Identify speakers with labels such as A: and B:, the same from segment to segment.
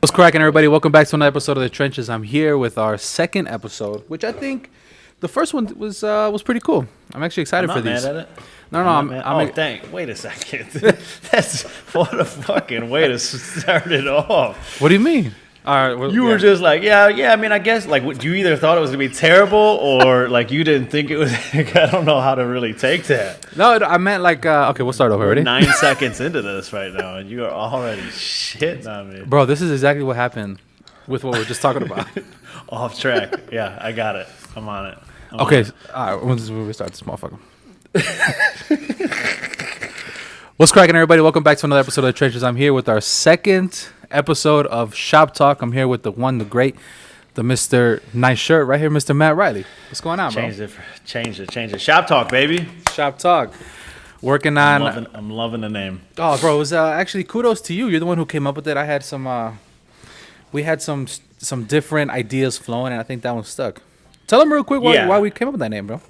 A: What's cracking, everybody? Welcome back to another episode of The Trenches. I'm here with our second episode, which I think the first one was pretty cool. I'm actually excited for these.
B: Mad at it.
A: No, I'm
B: Thank. Wait a second. That's what a fucking way to start it off.
A: What do you mean? All right, well,
B: You were just like, yeah. I mean, I guess like you either thought it was gonna be terrible or like you didn't think it was. I don't know how to really take that.
A: No, I meant like okay, we'll start over. Ready?
B: 9 seconds into this right now, and you are already shitting on me.
A: Bro, this is exactly what happened with what we were just talking about.
B: Off track. Yeah, I got it. I'm on it.
A: Okay, all right, we'll restart this motherfucker. What's cracking, everybody? Welcome back to another episode of The Trenches. I'm here with our second episode of Shop Talk. I'm here with the one, the great, the Mr. Nice Shirt right here, Mr. Matt Riley. What's going on, bro?
B: Change it. Shop Talk, baby.
A: Shop Talk. Working on.
B: I'm loving the name.
A: Oh, bro, it was actually kudos to you. You're the one who came up with it. I had some. We had some different ideas flowing, and I think that one stuck. Tell them real quick why we came up with that name, bro.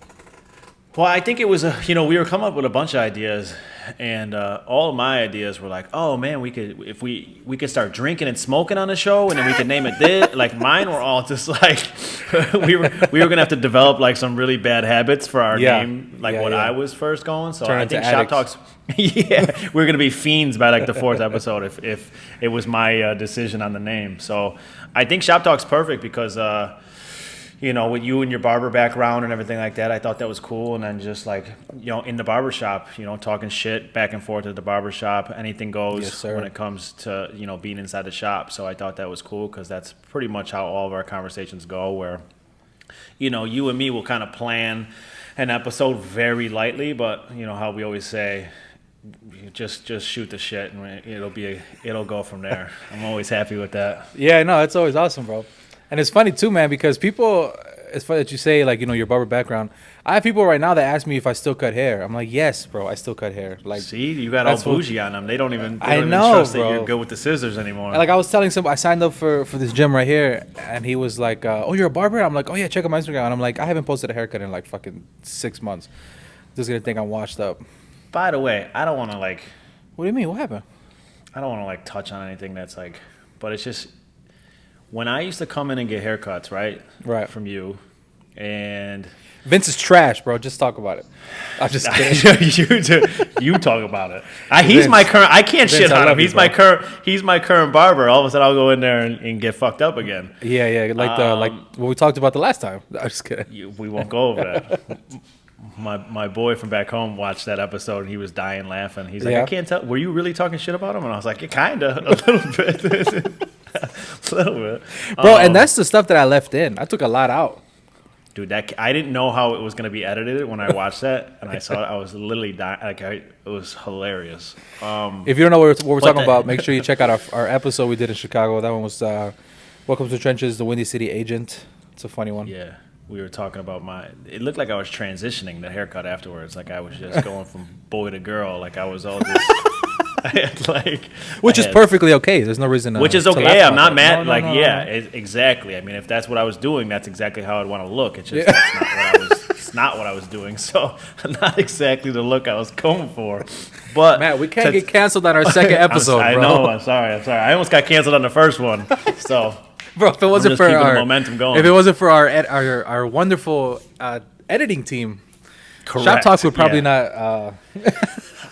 B: Well, I think it was we were coming up with a bunch of ideas, and all of my ideas were like, oh man, we could start drinking and smoking on the show, and then we could name it this. Like mine were all just like we were gonna have to develop like some really bad habits for our name, like I was first going. So I think Shop Talks, we're gonna be fiends by like the fourth episode if it was my decision on the name. So I think Shop Talk's perfect because. With you and your barber background and everything like that, I thought that was cool. And then just like, in the barbershop, talking shit back and forth at the barbershop, anything goes when it comes to, being inside the shop. So I thought that was cool because that's pretty much how all of our conversations go where, you and me will kind of plan an episode very lightly, but, how we always say, just shoot the shit and it'll go from there. I'm always happy with that.
A: Yeah, no, it's always awesome, bro. And it's funny too, man, because people, it's funny that you say like, your barber background. I have people right now that ask me if I still cut hair. I'm like, yes, bro, I still cut hair. Like,
B: see, you got all bougie on them. They don't even trust that you're good with the scissors anymore.
A: And like I was telling somebody, I signed up for this gym right here, and he was like, oh, you're a barber? I'm like, oh yeah, check out my Instagram. And I'm like, I haven't posted a haircut in like fucking 6 months. Just gonna think I'm washed up.
B: By the way, I don't want to like.
A: What do you mean? What happened?
B: I don't want to like touch on anything that's like, but it's just. When I used to come in and get haircuts, right, from you, and
A: Vince is trash, bro. Just talk about it. I'm just kidding.
B: you talk about it. He's my current. I can't Vince, shit on him. He's my current. He's my current barber. All of a sudden, I'll go in there and get fucked up again.
A: Yeah, like what we talked about the last time. I'm just kidding.
B: We won't go over that. My boy from back home watched that episode and he was dying laughing. He's like, I can't tell. Were you really talking shit about him? And I was like, yeah, kinda, a little bit. A little bit.
A: Bro, and that's the stuff that I left in. I took a lot out.
B: Dude, I didn't know how it was going to be edited when I watched that. And I saw it. I was literally dying. It was hilarious.
A: If you don't know what we're talking about, make sure you check out our episode we did in Chicago. That one was Welcome to the Trenches, the Windy City Agent. It's a funny one.
B: Yeah. We were talking about it looked like I was transitioning the haircut afterwards. Like I was just going from boy to girl. Like I was all just...
A: Which is perfectly okay. There's no reason to.
B: Which is okay. Yeah, I'm not mad. Exactly. I mean, if that's what I was doing, that's exactly how I'd want to look. It's just it's not what I was doing. So not exactly the look I was going for. But
A: Matt, we can't get canceled on our second episode.
B: I know. I'm sorry. I almost got canceled on the first one. So,
A: bro, if it wasn't for our
B: momentum going,
A: if it wasn't for our wonderful editing team,
B: correct.
A: Shop Talks would probably not.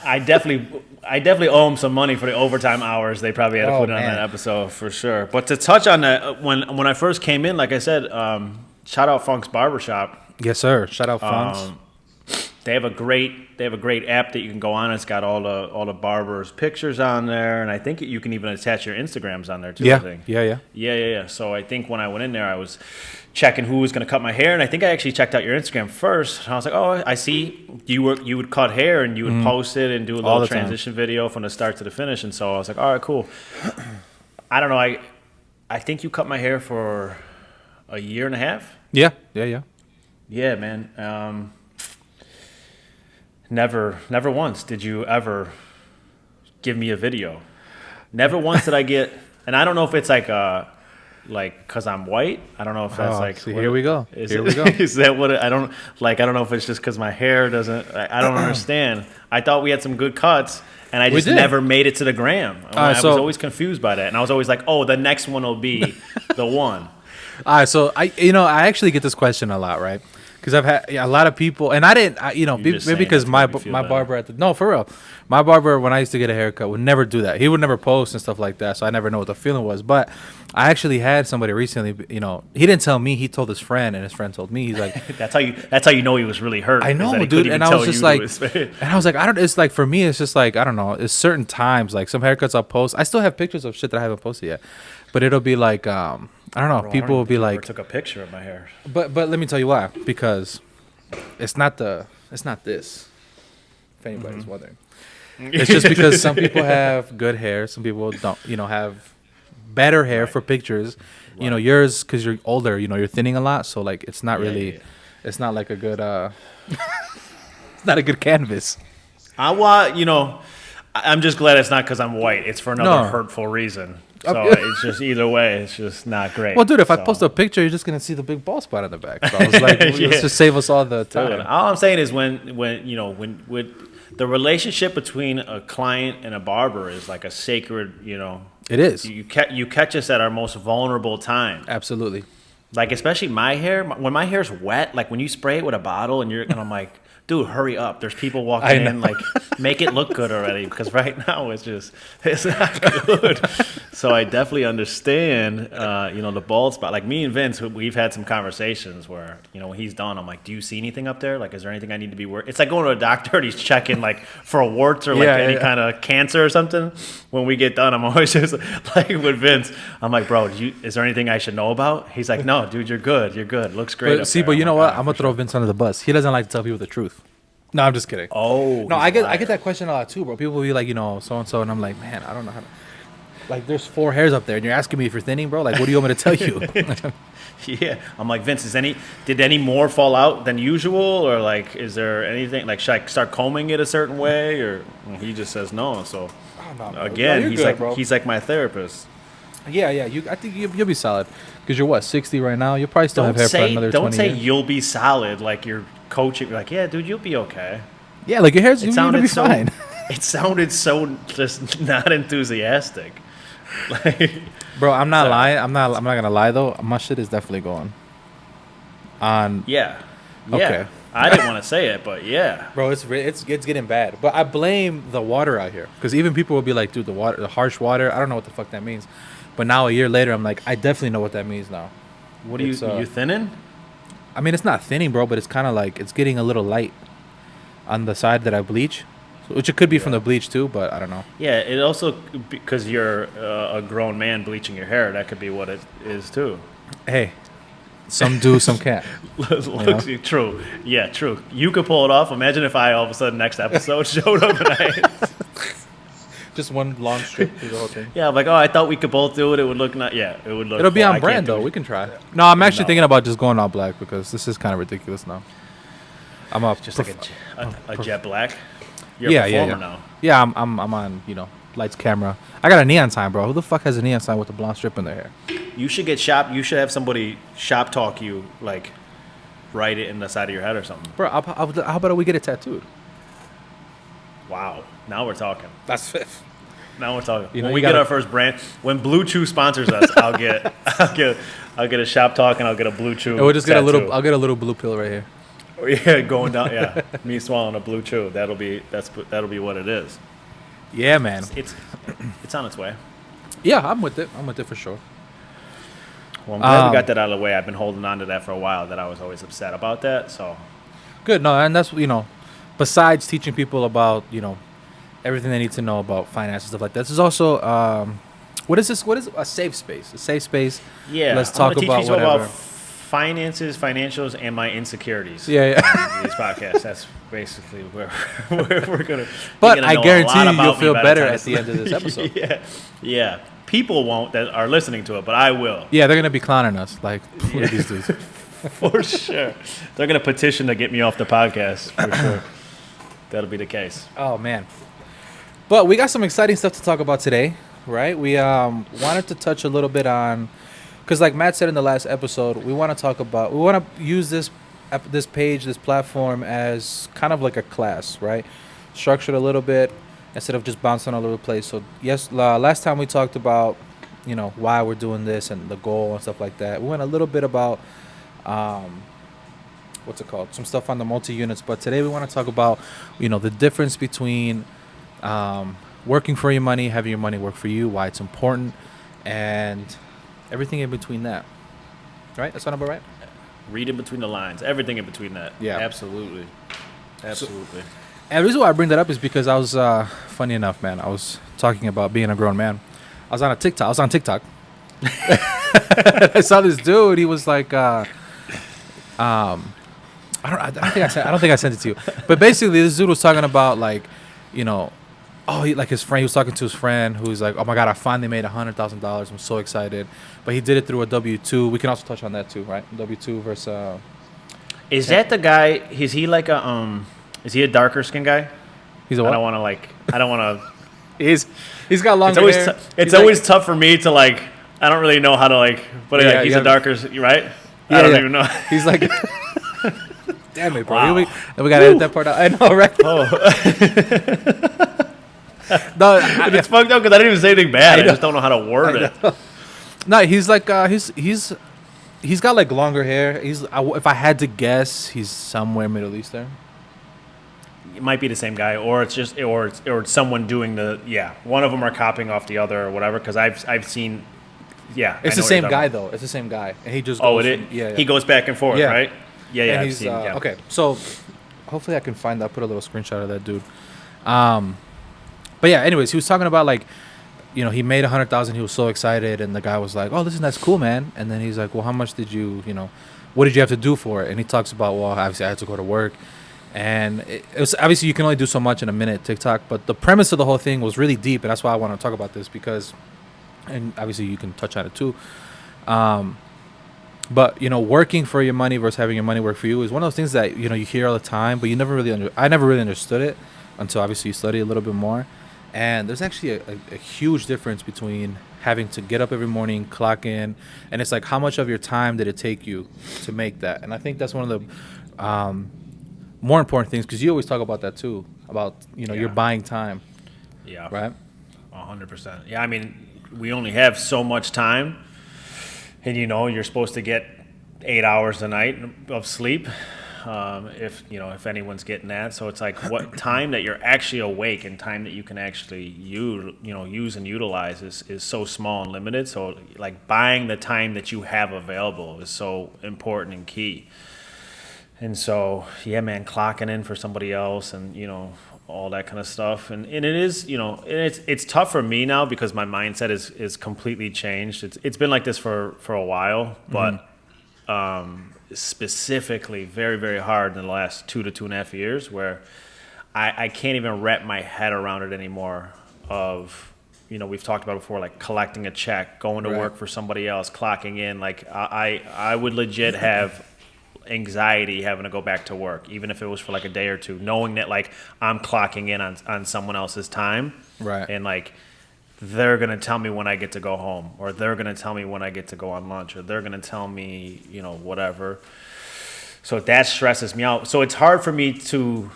B: I definitely owe them some money for the overtime hours they probably had to put in on that episode for sure. But to touch on that, when I first came in, like I said, shout out Funk's Barbershop.
A: Yes, sir. Shout out Funk's.
B: They have a great app that you can go on. It's got all the barbers' pictures on there, and I think you can even attach your Instagrams on there too.
A: Yeah,
B: I think.
A: Yeah.
B: So I think when I went in there, I was checking who was going to cut my hair, and I think I actually checked out your Instagram first. And I was like, oh, I see you would cut hair and you would post it and do a little transition video from the start to the finish. And so I was like, all right, cool. I don't know. I think you cut my hair for a year and a half.
A: Yeah.
B: Yeah, man. Never once did you ever give me a video. Never once did I get, and I don't know if it's like like because I'm white. I don't know if that's like.
A: See, here we go. Here we go.
B: Is that what I don't like? I don't know if it's just because my hair doesn't. I don't understand. I thought we had some good cuts, and I just never made it to the gram. I was always confused by that, and I was always like, "Oh, the next one will be the one."
A: All right, so I actually get this question a lot, right? Because I've had a lot of people, and I didn't, maybe because my barber for real, my barber when I used to get a haircut would never do that. He would never post and stuff like that, so I never know what the feeling was. But I actually had somebody recently, he didn't tell me, he told his friend, and his friend told me. He's like,
B: that's how you know he was really hurt.
A: I know, dude, and I was just like, it's like for me, it's just like I don't know, it's certain times like some haircuts I'll post. I still have pictures of shit that I haven't posted yet, but it'll be like I don't know.
B: Bro,
A: people will be like,
B: took a picture of my hair.
A: But let me tell you why. Because it's not this. If anybody's wondering, it's just because some people have good hair, some people don't. Have better hair for pictures. Right. Yours because you're older. You're thinning a lot, so like it's not really. Yeah. It's not like a good. It's not a good canvas.
B: I'm just glad it's not because I'm white. It's for another hurtful reason. So it's just either way, it's just not great.
A: Well, dude, if I post a picture, you're just gonna see the big bald spot on the back. So I was like, let's just save us all the time.
B: Dude, all I'm saying is when the relationship between a client and a barber is like a sacred,
A: It is.
B: You catch us at our most vulnerable time.
A: Absolutely.
B: Like especially my hair, when my hair's wet, like when you spray it with a bottle and I'm like, dude, hurry up. There's people walking in, like, make it look good already. Because right now it's not good. So I definitely understand, the bald spot. Like me and Vince, we've had some conversations where, when he's done, I'm like, do you see anything up there? Like, is there anything I need to be worried? It's like going to a doctor and he's checking, like, for a warts or, like, any kind of cancer or something. When we get done, I'm always just, like, with Vince, I'm like, bro, is there anything I should know about? He's like, no, dude, you're good. You're good. Looks great.
A: But you know what? I'm going to throw Vince under the bus. He doesn't like to tell people the truth. No, I'm just kidding.
B: Oh.
A: No, I get that question a lot too, bro. People will be like, so-and-so, and I'm like, man, I don't know how to... Like, there's 4 hairs up there, and you're asking me if you're thinning, bro? Like, what do you want me to tell you?
B: Yeah. I'm like, Vince, did any more fall out than usual? Or, like, is there anything... Like, should I start combing it a certain way? Or he just says no, so... Again, he's like my therapist.
A: Yeah. I think you'll be solid. Because you're, what, 60 right now? You'll probably still have hair for another 20 years.
B: Don't say you'll be solid like you're coaching. Like, yeah, dude, you'll be okay.
A: Yeah, like your hair's going to be fine.
B: It sounded so just not enthusiastic. Like,
A: bro, I'm not lying. I'm not gonna lie though. My shit is definitely going on.
B: Yeah.
A: Okay.
B: I didn't want to say it, but yeah.
A: Bro, it's getting bad. But I blame the water out here because even people will be like, dude, the harsh water. I don't know what the fuck that means. But now a year later, I'm like, I definitely know what that means now.
B: What are you thinning?
A: I mean, it's not thinning, bro, but it's kind of like it's getting a little light on the side that I bleach, which it could be from the bleach too, but I don't know.
B: Yeah, it also because you're a grown man bleaching your hair, that could be what it is too.
A: Hey, some do, some can't.
B: True. Yeah, true. You could pull it off. Imagine if I all of a sudden next episode showed up and I
A: just one long strip through the whole thing.
B: Yeah, I'm like, I thought we could both do it. It would look it would look.
A: It'll be on brand though. We can try. No, I'm actually thinking about just going all black because this is kind of ridiculous now. I'm up
B: just like a jet black. You're a performer now.
A: Yeah, I'm on lights, camera. I got a neon sign, bro. Who the fuck has a neon sign with a blonde strip in their hair?
B: You should get You should have somebody shop talk you, like write it in the side of your head or something.
A: Bro, how about we get it tattooed?
B: Wow, now we're talking.
A: That's fifth.
B: Now we're talking. When we get our first brand, when Blue Chew sponsors us, I'll get a shop talk and I'll get a Blue Chew.
A: We'll just get I'll get a little blue pill right here.
B: Yeah, going down. Yeah, me swallowing a Blue Chew. That'll be what it is.
A: Yeah, man.
B: It's on its way.
A: Yeah, I'm with it. I'm with it for sure.
B: Well, I'm glad we got that out of the way. I've been holding on to that for a while. That I was always upset about that. So
A: good. No, and that's besides teaching people about everything they need to know about finance and stuff like that. This is also what is this? What is a safe space? A safe space.
B: Yeah.
A: Let's talk about whatever.
B: About finances, financials, and my insecurities.
A: Yeah.
B: These podcasts. That's basically where we're gonna.
A: But I guarantee you'll feel better at the end of this episode.
B: Yeah. People won't that are listening to it, but I will.
A: Yeah, they're gonna be clowning us like what are these dudes?
B: For sure, they're gonna petition to get me off the podcast for sure. That'll be the case.
A: Oh man. But we got some exciting stuff to talk about today, right? We wanted to touch a little bit on because like Matt said in the last episode, we want to use this page, this platform as kind of like a class, right? Structured a little bit instead of just bouncing all over the place. So yes, last time we talked about, why we're doing this and the goal and stuff like that. We went a little bit about what's it called? Some stuff on the multi-units. But today we want to talk about, the difference between working for your money, having your money work for you, why it's important, and everything in between that. Right? That's what I'm about, right?
B: Read in between the lines. Everything in between that.
A: Yeah.
B: Absolutely. Absolutely.
A: And the reason why I bring that up is because I was, funny enough, man, I was talking about being a grown man. I was on TikTok. I saw this dude. He was like, I don't think I sent it to you. But basically, this dude was talking about like, his friend. He was talking to his friend who's like, oh my god, I finally made $100,000. I'm so excited. But he did it through a W-2. We can also touch on that too, right? W-2 versus.
B: Is that the guy? Is he like a Is he a darker skin guy?
A: He's a what?
B: I don't want to.
A: He's got longer hair.
B: It's always tough for me to like. I don't really know how to like. But
A: Yeah,
B: he's a darker, right?
A: Yeah,
B: I don't even know.
A: He's like. Damn it, bro.
B: Wow.
A: We gotta edit that part out. I know, right?
B: Oh.
A: No,
B: It's fucked up because I didn't even say anything bad. I just don't know how to word it.
A: No, he's like he's got like longer hair. If I had to guess, he's somewhere Middle Eastern.
B: It might be the same guy, or it's just, or it's someone doing the. Yeah, one of them are copying off the other or whatever. Because I've seen. Yeah,
A: It's the same guy though. It's the same guy, and he just goes
B: yeah. He goes back and forth,
A: Yeah.
B: right? Yeah,
A: And
B: I've
A: he's
B: seen. Yeah.
A: okay. So hopefully I can find that. Put a little screenshot of that dude. But yeah, anyways, he was talking about like, he made 100,000. He was so excited, and the guy was like, "Oh, listen, that's cool, man." And then he's like, "Well, how much did you, what did you have to do for it?" And he talks about, well, obviously I had to go to work, and it was obviously you can only do so much in a minute TikTok. But the premise of the whole thing was really deep, and that's why I want to talk about this because, and obviously you can touch on it too. But working for your money versus having your money work for you is one of those things that you hear all the time, but I never really understood it until obviously you study a little bit more. And there's actually a huge difference between having to get up every morning, clock in, and it's like how much of your time did it take you to make that? And I think that's one of the more important things because you always talk about that too, about you're buying time.
B: Yeah.
A: Right.
B: 100%. Yeah, I mean, we only have so much time. And you're supposed to get 8 hours a night of sleep, if anyone's getting that. So it's like what time that you're actually awake and time that you can actually use and utilize is so small and limited. So like buying the time that you have available is so important and key. And so yeah, man, clocking in for somebody else and all that kind of stuff. And it is, it's tough for me now because my mindset is completely changed. It's been like this for a while, but specifically very, very hard in the last 2 to 2.5 years where I can't even wrap my head around it anymore of, we've talked about before, like collecting a check, going to work for somebody else, clocking in. Like I would legit have anxiety having to go back to work, even if it was for like a day or two, knowing that like I'm clocking in on someone else's time,
A: right?
B: And like they're gonna tell me when I get to go home, or they're gonna tell me when I get to go on lunch, or they're gonna tell me whatever. So that stresses me out. So it's hard for me to,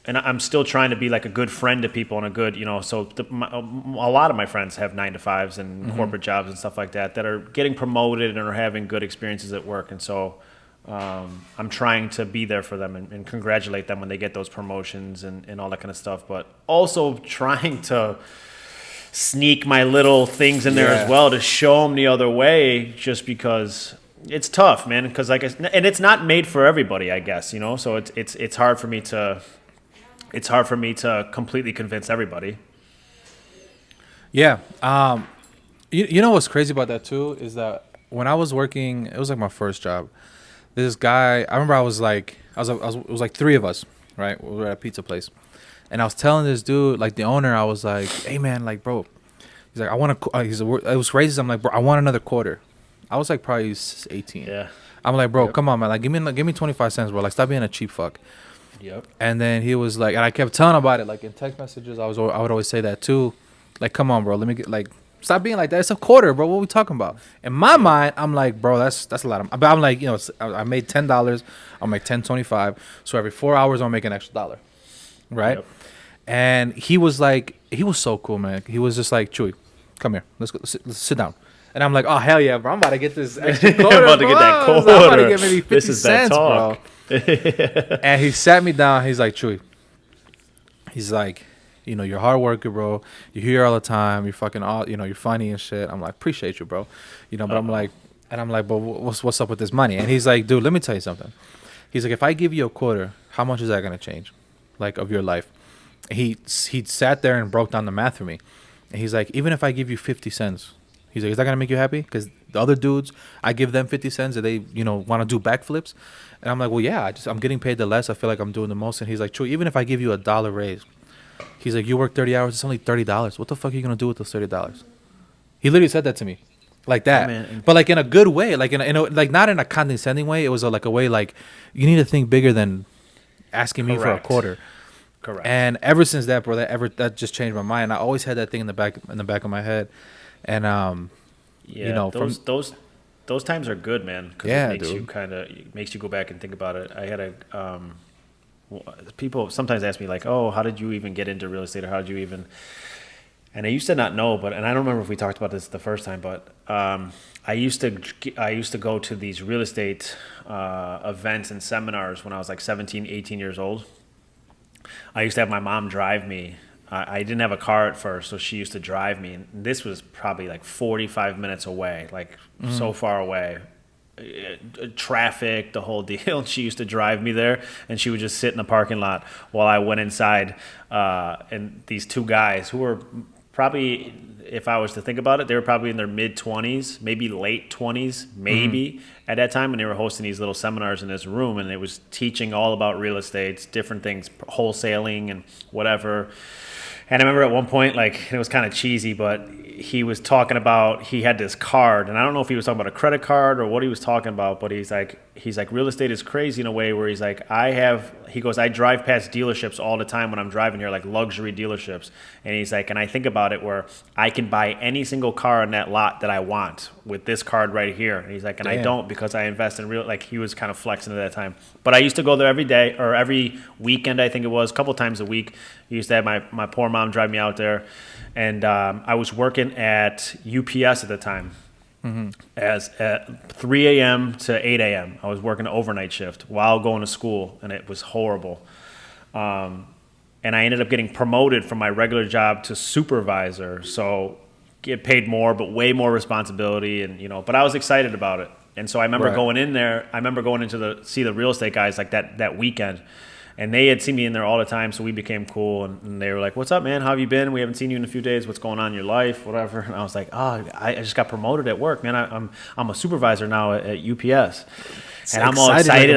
B: and I'm still trying to be like a good friend to people and a good so a lot of my friends have 9-to-5s and corporate jobs and stuff like that are getting promoted and are having good experiences at work, and so I'm trying to be there for them and congratulate them when they get those promotions and all that kind of stuff, but also trying to sneak my little things in there as well to show them the other way, just because it's tough, man. Because and it's not made for everybody, I guess, So it's hard for me to completely convince everybody.
A: Yeah. You know what's crazy about that too is that when I was working, it was like my first job. This guy, I remember it was like 3 of us, right? We were at a pizza place. And I was telling this dude, like the owner, I was like, hey man, like bro, he's like, I want to, it was racist. I'm like, bro, I want another quarter. I was like probably 18.
B: Yeah.
A: I'm like, bro, come on, man. Like, give me 25 cents, bro. Like, stop being a cheap fuck.
B: Yep.
A: And then he was like, and I kept telling him about it. Like in text messages, I would always say that too. Like, come on, bro. Let me get like Stop being like that. It's a quarter, bro. What are we talking about? In my mind, I'm like, bro, that's a lot of. But I'm like, I made $10. I'll make $10.25. So every 4 hours, I'll make an extra dollar, right?
B: Yep.
A: And he was so cool, man. He was just like, Chewy, come here. Let's go. Let's sit down. And I'm like, oh hell yeah, bro! I'm about to get this extra quarter.
B: I'm about to get that quarter.
A: I'm about to get maybe 50
B: this is
A: cents,
B: that talk.
A: bro. And he sat me down. He's like, Chewy. He's like, you're a hard worker, bro. You're here all the time. You're fucking all, you're funny and shit. I'm like, appreciate you, bro. But I'm like, but what's up with this money? And he's like, dude, let me tell you something. He's like, if I give you a quarter, how much is that gonna change, like, of your life? He sat there and broke down the math for me. And he's like, even if I give you 50 cents, he's like, is that gonna make you happy? Because the other dudes, I give them 50 cents and they, want to do backflips. And I'm like, well, yeah, I'm getting paid the less. I feel like I'm doing the most. And he's like, true, even if I give you $1 raise, he's like, you work 30 hours, it's only $30. What the fuck are you gonna do with those $30? He literally said that to me, like that. But like in a good way, like in a like not in a condescending way. It was like a way like you need to think bigger than asking me for a quarter.
B: Correct.
A: And ever since that, bro, that just changed my mind. I always had that thing in the back of my head, and
B: those times are good, man. Because it makes you go back and think about it. I had people sometimes ask me like, oh, how did you even get into real estate, or how did you even? And I used to not know, and I don't remember if we talked about this the first time, but I used to go to these real estate events and seminars when I was like 17, 18 years old. I used to have my mom drive me. I didn't have a car at first, so she used to drive me. And this was probably like 45 minutes away, like so far away. Traffic, the whole deal. And she used to drive me there, and she would just sit in the parking lot while I went inside. And these two guys who were probably, if I was to think about it, they were probably in their mid-20s, maybe late 20s, maybe at that time, and they were hosting these little seminars in this room, and it was teaching all about real estate, different things, wholesaling and whatever. And I remember at one point, like, it was kind of cheesy, but he was talking about, he had this card, and I don't know if he was talking about a credit card or what he was talking about, but he's like, real estate is crazy in a way where he's like, I drive past dealerships all the time when I'm driving here, like luxury dealerships. And he's like, and I think about it where I can buy any single car in that lot that I want with this card right here. And he's like, and I don't, because I invest in like, he was kind of flexing at that time. But I used to go there every day, or every weekend, I think it was, a couple times a week. He used to have my poor mom drive me out there. And I was working at UPS at the time. As at 3 a.m. to 8 a.m. I was working an overnight shift while going to school, and it was horrible. And I ended up getting promoted from my regular job to supervisor, so get paid more, but way more responsibility, and but I was excited about it. And so I remember going in there. I remember going into see the real estate guys like that weekend. And they had seen me in there all the time, so we became cool. And they were like, what's up, man? How have you been? We haven't seen you in a few days. What's going on in your life? Whatever. And I was like, oh, I just got promoted at work, man. I'm a supervisor now at UPS. And I'm all excited.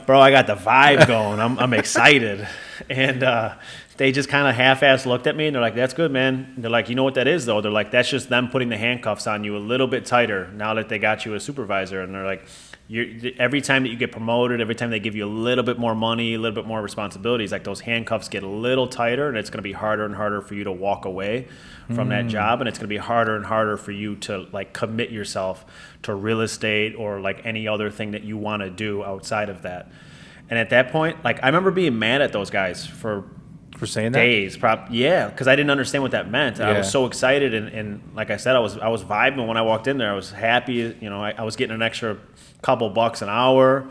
B: Bro, I got the vibe going. I'm excited. And they just kind of half-assed looked at me, and they're like, that's good, man. And they're like, you know what that is, though? They're like, that's just them putting the handcuffs on you a little bit tighter now that they got you as supervisor. And they're like, every time that you get promoted, every time they give you a little bit more money, a little bit more responsibilities, like those handcuffs get a little tighter, and it's going to be harder and harder for you to walk away from that job, and it's going to be harder and harder for you to like commit yourself to real estate or like any other thing that you want to do outside of that. And at that point, like I remember being mad at those guys for
A: saying
B: days, because I didn't understand what that meant. I was so excited, and like I said, I was vibing when I walked in there. I was happy, I was getting an extra couple bucks an hour.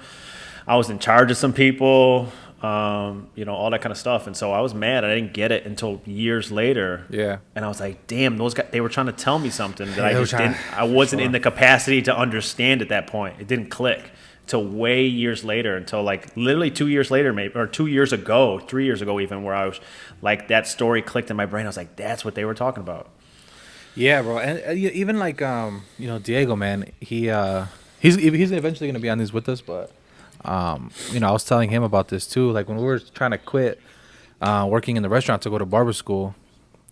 B: I was in charge of some people, all that kind of stuff. And so I was mad. I didn't get it until years later. Yeah. And I was like, damn, those guys, they were trying to tell me something that I just didn't. I wasn't in the capacity to understand at that point. It didn't click till way years later, until like literally 2 years later, maybe, or 2 years ago, 3 years ago even, where I was like, that story clicked in my brain. I was like, that's what they were talking about.
A: Yeah, bro. And even like, Diego, man, he's eventually going to be on these with us, but, I was telling him about this too. Like when we were trying to quit working in the restaurant to go to barber school,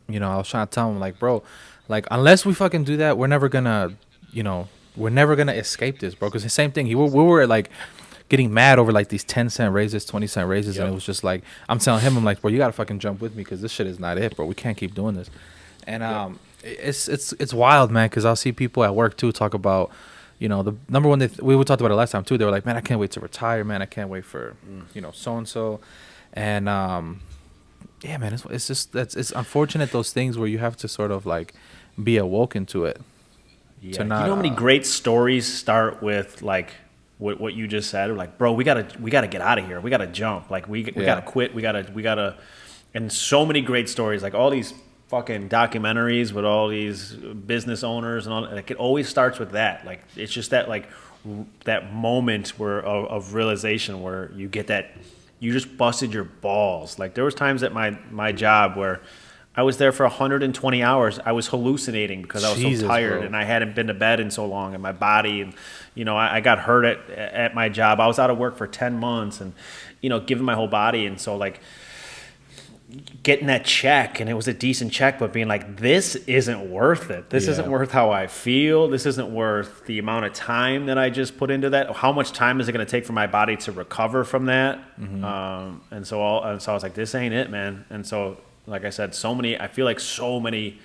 A: I was trying to tell him like, bro, like unless we fucking do that, we're never going to escape this, bro. Because the same thing, we were like getting mad over like these 10-cent raises, 20-cent raises. Yep. And it was just like, I'm telling him, I'm like, bro, you got to fucking jump with me because this shit is not it, bro. We can't keep doing this. And It's wild, man. Because I'll see people at work too talk about, the number one. We talked about it last time too. They were like, man, I can't wait to retire, man. I can't wait for so and so, and yeah, man. It's just it's unfortunate those things where you have to sort of like be awoken to it.
B: Yeah.
A: To not,
B: you know how many great stories start with like what you just said? Or like, bro, we gotta get out of here. We gotta jump. Like we gotta quit. We gotta. And so many great stories. Like all these fucking documentaries with all these business owners and all. Like it always starts with that. Like it's just that like that moment where of realization where you get that you just busted your balls. Like there was times at my job where I was there for 120 hours. I was hallucinating because I was so tired, and I hadn't been to bed in so long, and my body, and I got hurt at my job. I was out of work for 10 months, and giving my whole body, and so like getting that check, and it was a decent check, but being like, this isn't worth it. This isn't worth how I feel. This isn't worth the amount of time that I just put into that. How much time is it going to take for my body to recover from that? Mm-hmm. And so I was like, this ain't it, man. And so, like I said, I feel like so many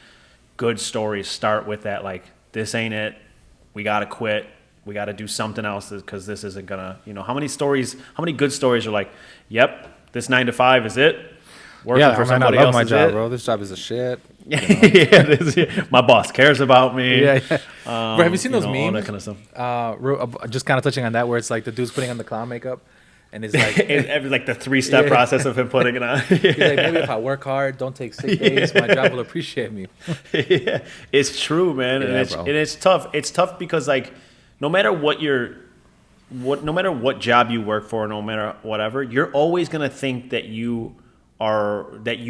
B: good stories start with that, like, this ain't it. We got to quit. We got to do something else because this isn't going to, how many good stories are like, yep, this 9 to 5 is it.
A: Working for somebody else. I love my job, bro. This job is a shit.
B: My boss cares about me.
A: Yeah. Bro, have you seen those memes?
B: All that kind of stuff.
A: Just kind of touching on that, where it's like the dude's putting on the clown makeup, and it's like
B: like the 3-step process of him putting it on.
A: He's like, maybe if I work hard, don't take sick days, my job will appreciate me.
B: Yeah, it's true, man, and it's tough. It's tough because like no matter what job you work for, no matter whatever, you're always gonna think that you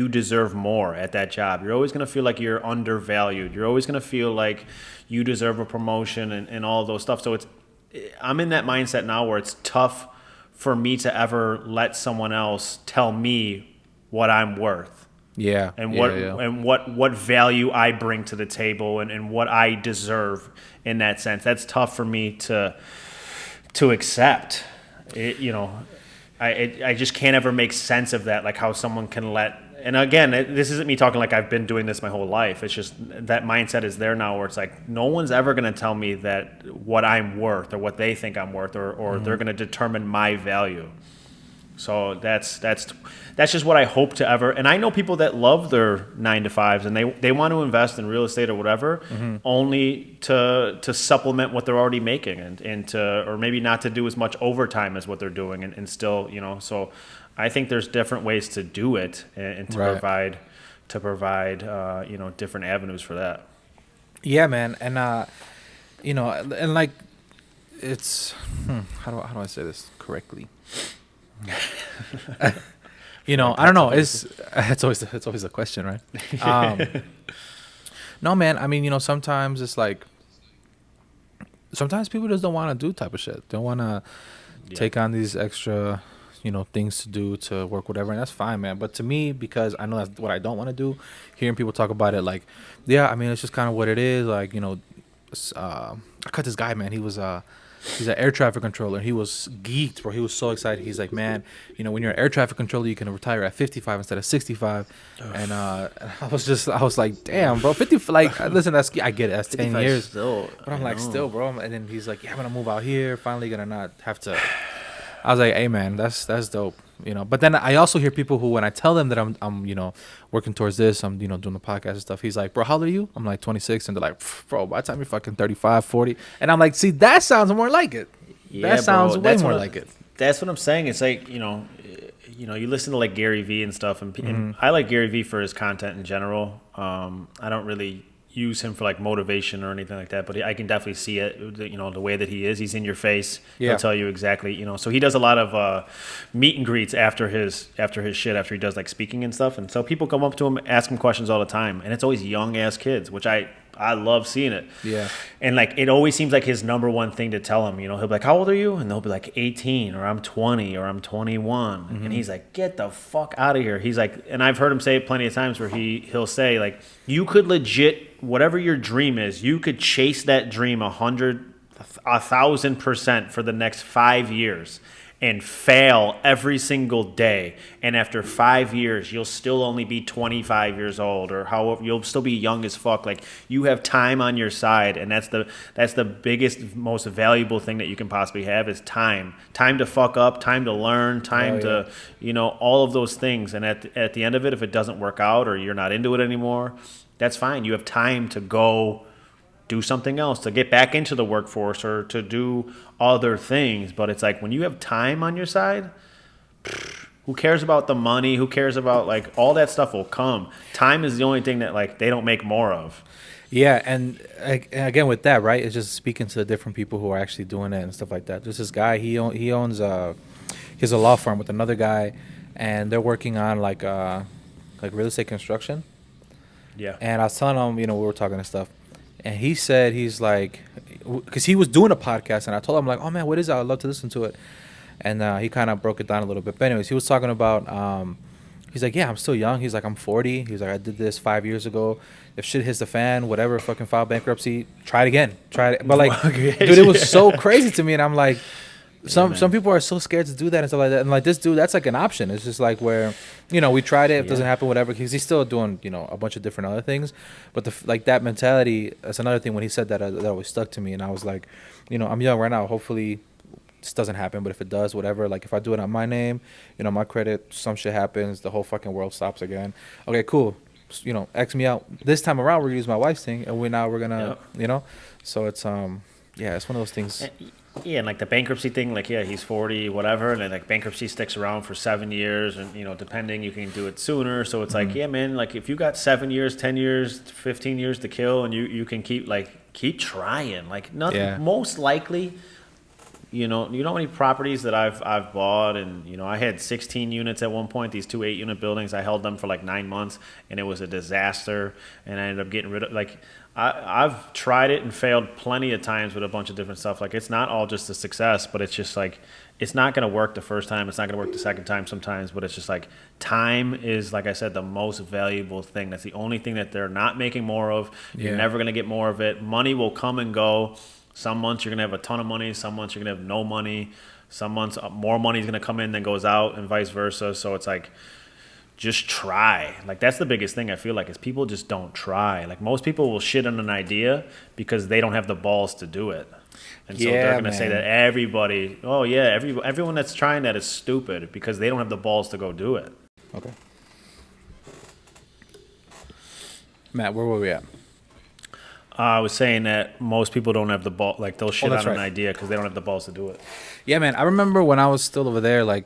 B: deserve more at that job. You're always going to feel like you're undervalued. You're always going to feel like you deserve a promotion and all those stuff. So I'm in that mindset now where it's tough for me to ever let someone else tell me what I'm worth.
A: Yeah.
B: And what value I bring to the table and what I deserve in that sense. That's tough for me to accept. I just can't ever make sense of that, like how someone can and again, this isn't me talking like I've been doing this my whole life. It's just that mindset is there now where it's like no one's ever going to tell me that what I'm worth or what they think I'm worth or they're going to determine my value. So that's just what I hope to ever. And I know people that love their 9 to 5s and they want to invest in real estate or whatever, only to supplement what they're already making and to, or maybe not to do as much overtime as what they're doing and still, so I think there's different ways to do it and to provide, different avenues for that.
A: Yeah, man. And, and like it's, how do I say this correctly? I don't know. It's always a question, right? No, man. I mean, sometimes it's like sometimes people just don't want to do type of shit. Don't want to take on these extra, things to do to work, whatever, and that's fine, man. But to me, because I know that's what I don't want to do, hearing people talk about it, like, yeah, I mean, it's just kind of what it is. Like, I cut this guy, man. He's an air traffic controller. He was geeked, bro. He was so excited. He's like, man, when you're an air traffic controller, you can retire at 55 instead of 65. And I was like, damn, bro, 50. Like, listen, I get it. That's 10 years.
B: Still,
A: but I'm like, still, bro. And then he's like, yeah, I'm gonna move out here. Finally, gonna not have to. I was like, hey, man, that's dope. But then I also hear people who, when I tell them that I'm working towards this, I'm, doing the podcast and stuff. He's like, bro, how old are you? I'm like 26. And they're like, bro, by the time you're fucking 35, 40. And I'm like, see, that sounds more like it.
B: Yeah,
A: that sounds way more like it.
B: That's what I'm saying. It's like, you listen to like Gary Vee and stuff. And I like Gary Vee for his content in general. I don't really use him for like motivation or anything like that, but I can definitely see it, the way that he is. He's in your face. Yeah. He'll tell you exactly, so he does a lot of meet and greets after his shit, after he does like speaking and stuff. And so people come up to him, ask him questions all the time, and it's always young ass kids, which I love seeing it.
A: Yeah.
B: And like it always seems like his number one thing to tell him, he'll be like, how old are you? And they'll be like 18 or I'm 20 or I'm 21. And he's like, get the fuck out of here. He's like, and I've heard him say it plenty of times where he'll say like, you could legit, whatever your dream is, you could chase that dream 1,000% for the next 5 years. and fail every single day, and after 5 years you'll still only be 25 years old, or however, you'll still be young as fuck. Like, you have time on your side, and that's the biggest, most valuable thing that you can possibly have is time to fuck up, time to learn, time to, all of those things. And at the end of it, if it doesn't work out or you're not into it anymore, that's fine. You have time to go do something else, to get back into the workforce or to do other things. But it's like, when you have time on your side, who cares about the money? Who cares about, like, all that stuff will come. Time is the only thing that, like, they don't make more of.
A: Yeah, and again with that, right? It's just speaking to the different people who are actually doing it and stuff like that. There's this guy, he owns he has a law firm with another guy, and they're working on like real estate construction.
B: Yeah.
A: And I was telling him, we were talking and stuff. And he said, he's like, because he was doing a podcast, and I told him, like, oh, man, what is that? I'd love to listen to it. And he kind of broke it down a little bit. But anyways, he was talking about, he's like, yeah, I'm still young. He's like, I'm 40. He's like, I did this 5 years ago. If shit hits the fan, whatever, fucking file bankruptcy, try it again. Try it. But, like, dude, it was so crazy to me. And I'm like, some people are so scared to do that and stuff like that. And, like, this dude, that's like an option. It's just like where, we tried it. If it doesn't happen, whatever. Because he's still doing, a bunch of different other things. But, that mentality, that's another thing. When he said that, that always stuck to me. And I was like, I'm young right now. Hopefully this doesn't happen. But if it does, whatever. Like, if I do it on my name, my credit, some shit happens. The whole fucking world stops again. Okay, cool. X me out. This time around, we're going to use my wife's thing. And we're going to, So it's, it's one of those things.
B: Yeah, and like the bankruptcy thing, like, yeah, he's 40, whatever, and then like bankruptcy sticks around for 7 years, and depending, you can do it sooner. So it's like, yeah, man, like if you got 7 years, 10 years, 15 years to kill, and you can keep trying, like nothing. Yeah. Most likely, you know how many properties that I've bought, and I had 16 units at one point. These 2 8-unit buildings, I held them for like 9 months, and it was a disaster, and I ended up getting rid of like. I've tried it and failed plenty of times with a bunch of different stuff. Like, it's not all just a success, but it's just like, it's not going to work the first time. It's not going to work the second time sometimes, but it's just like, time is, like I said, the most valuable thing. That's the only thing that they're not making more of. You're never going to get more of it. Money will come and go. Some months you're going to have a ton of money. Some months you're going to have no money. Some months more money is going to come in than goes out, and vice versa. So it's like, just try. Like, that's the biggest thing I feel like, is people just don't try. Like, most people will shit on an idea because they don't have the balls to do it. And so they're going to say that everybody, everyone that's trying that is stupid because they don't have the balls to go do it.
A: Okay. Matt, where were we at?
B: I was saying that most people don't have the ball, like, they'll shit on an idea because they don't have the balls to do it.
A: Yeah, man. I remember when I was still over there, like,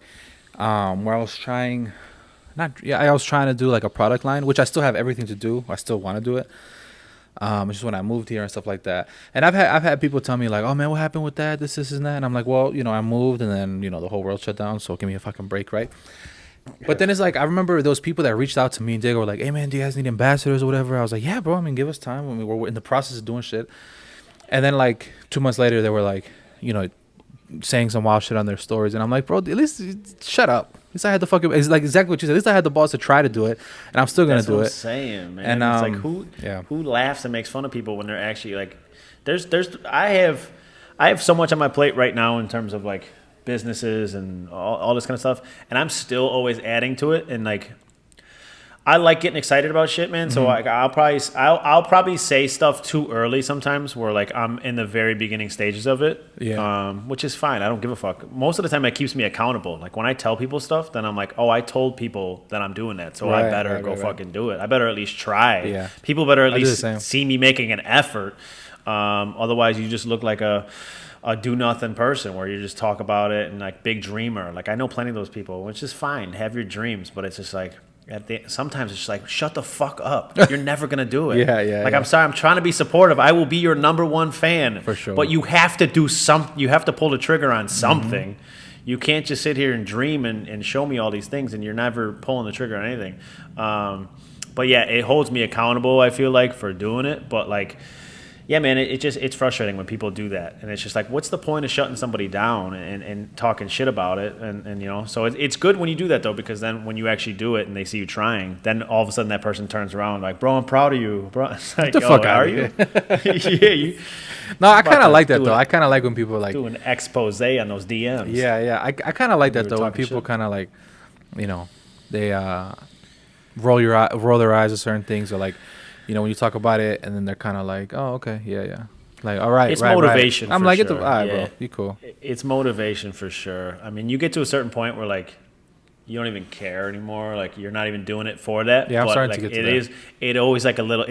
A: where I was trying... I was trying to do like a product line, which I still have everything to do. I still want to do it. It's just when I moved here and stuff like that. And I've had people tell me like, "Oh man, what happened with that? This and that." And I'm like, "Well, I moved, and then the whole world shut down. So give me a fucking break, right?" But then it's like, I remember those people that reached out to me and they were like, "Hey man, do you guys need ambassadors or whatever?" I was like, "Yeah, bro. I mean, give us time. I mean, we're in the process of doing shit." And then like 2 months later, they were like, saying some wild shit on their stories, and I'm like, bro, at least shut up. At least I had the fucking, it's like exactly what you said. At least I had the balls to try to do it, and I'm still gonna do it.
B: That's what I'm saying, man. And it's like, who laughs and makes fun of people when they're actually like, I have so much on my plate right now in terms of like businesses and all this kind of stuff, and I'm still always adding to it, and like, I like getting excited about shit, man. So like, I'll probably say stuff too early sometimes, where like I'm in the very beginning stages of it. Yeah. Which is fine. I don't give a fuck. Most of the time, it keeps me accountable. Like when I tell people stuff, then I'm like, oh, I told people that I'm doing that, so I better go fucking do it. I better at least try. Yeah. People better at least see me making an effort. Otherwise, you just look like a do nothing person where you just talk about it and like big dreamer. Like I know plenty of those people, which is fine. Have your dreams, but it's just like. Sometimes it's just like, shut the fuck up. You're never going to do it. Like, I'm sorry. I'm trying to be supportive. I will be your number one fan. For sure. But you have to do you have to pull the trigger on something. You can't just sit here and dream and show me all these things and you're never pulling the trigger on anything. But yeah, it holds me accountable, I feel like, for doing it. But like, Yeah, man, it's frustrating when people do that, and it's just like, what's the point of shutting somebody down and talking shit about it, and you know, so it's good when you do that though, because then when you actually do it and they see you trying, then all of a sudden that person turns around like, bro, I'm proud of you, bro. It's like,
A: Get the fuck out
B: are
A: of
B: you?
A: here.
B: Yeah, you.
A: No, I kind
B: to
A: of like that
B: do
A: though.
B: it.
A: I kind of like when people are like,
B: Do an expose on those DMs.
A: yeah. I kind of like that
B: were
A: though when
B: talking
A: people
B: shit.
A: kind of like, you know, they roll their eyes at certain things, or like, you know, when you talk about it and then they're kind of like, oh, okay, yeah. Like, all right,
B: It's
A: right.
B: motivation.
A: I'm
B: for
A: like,
B: sure.
A: get the, all right,
B: Yeah.
A: bro, you cool.
B: It's motivation for sure. I mean, you get to a certain point where like you don't even care anymore. Like you're not even doing it for that.
A: Yeah, I'm
B: but,
A: starting
B: like,
A: to get to
B: it
A: that.
B: is. It always like a little.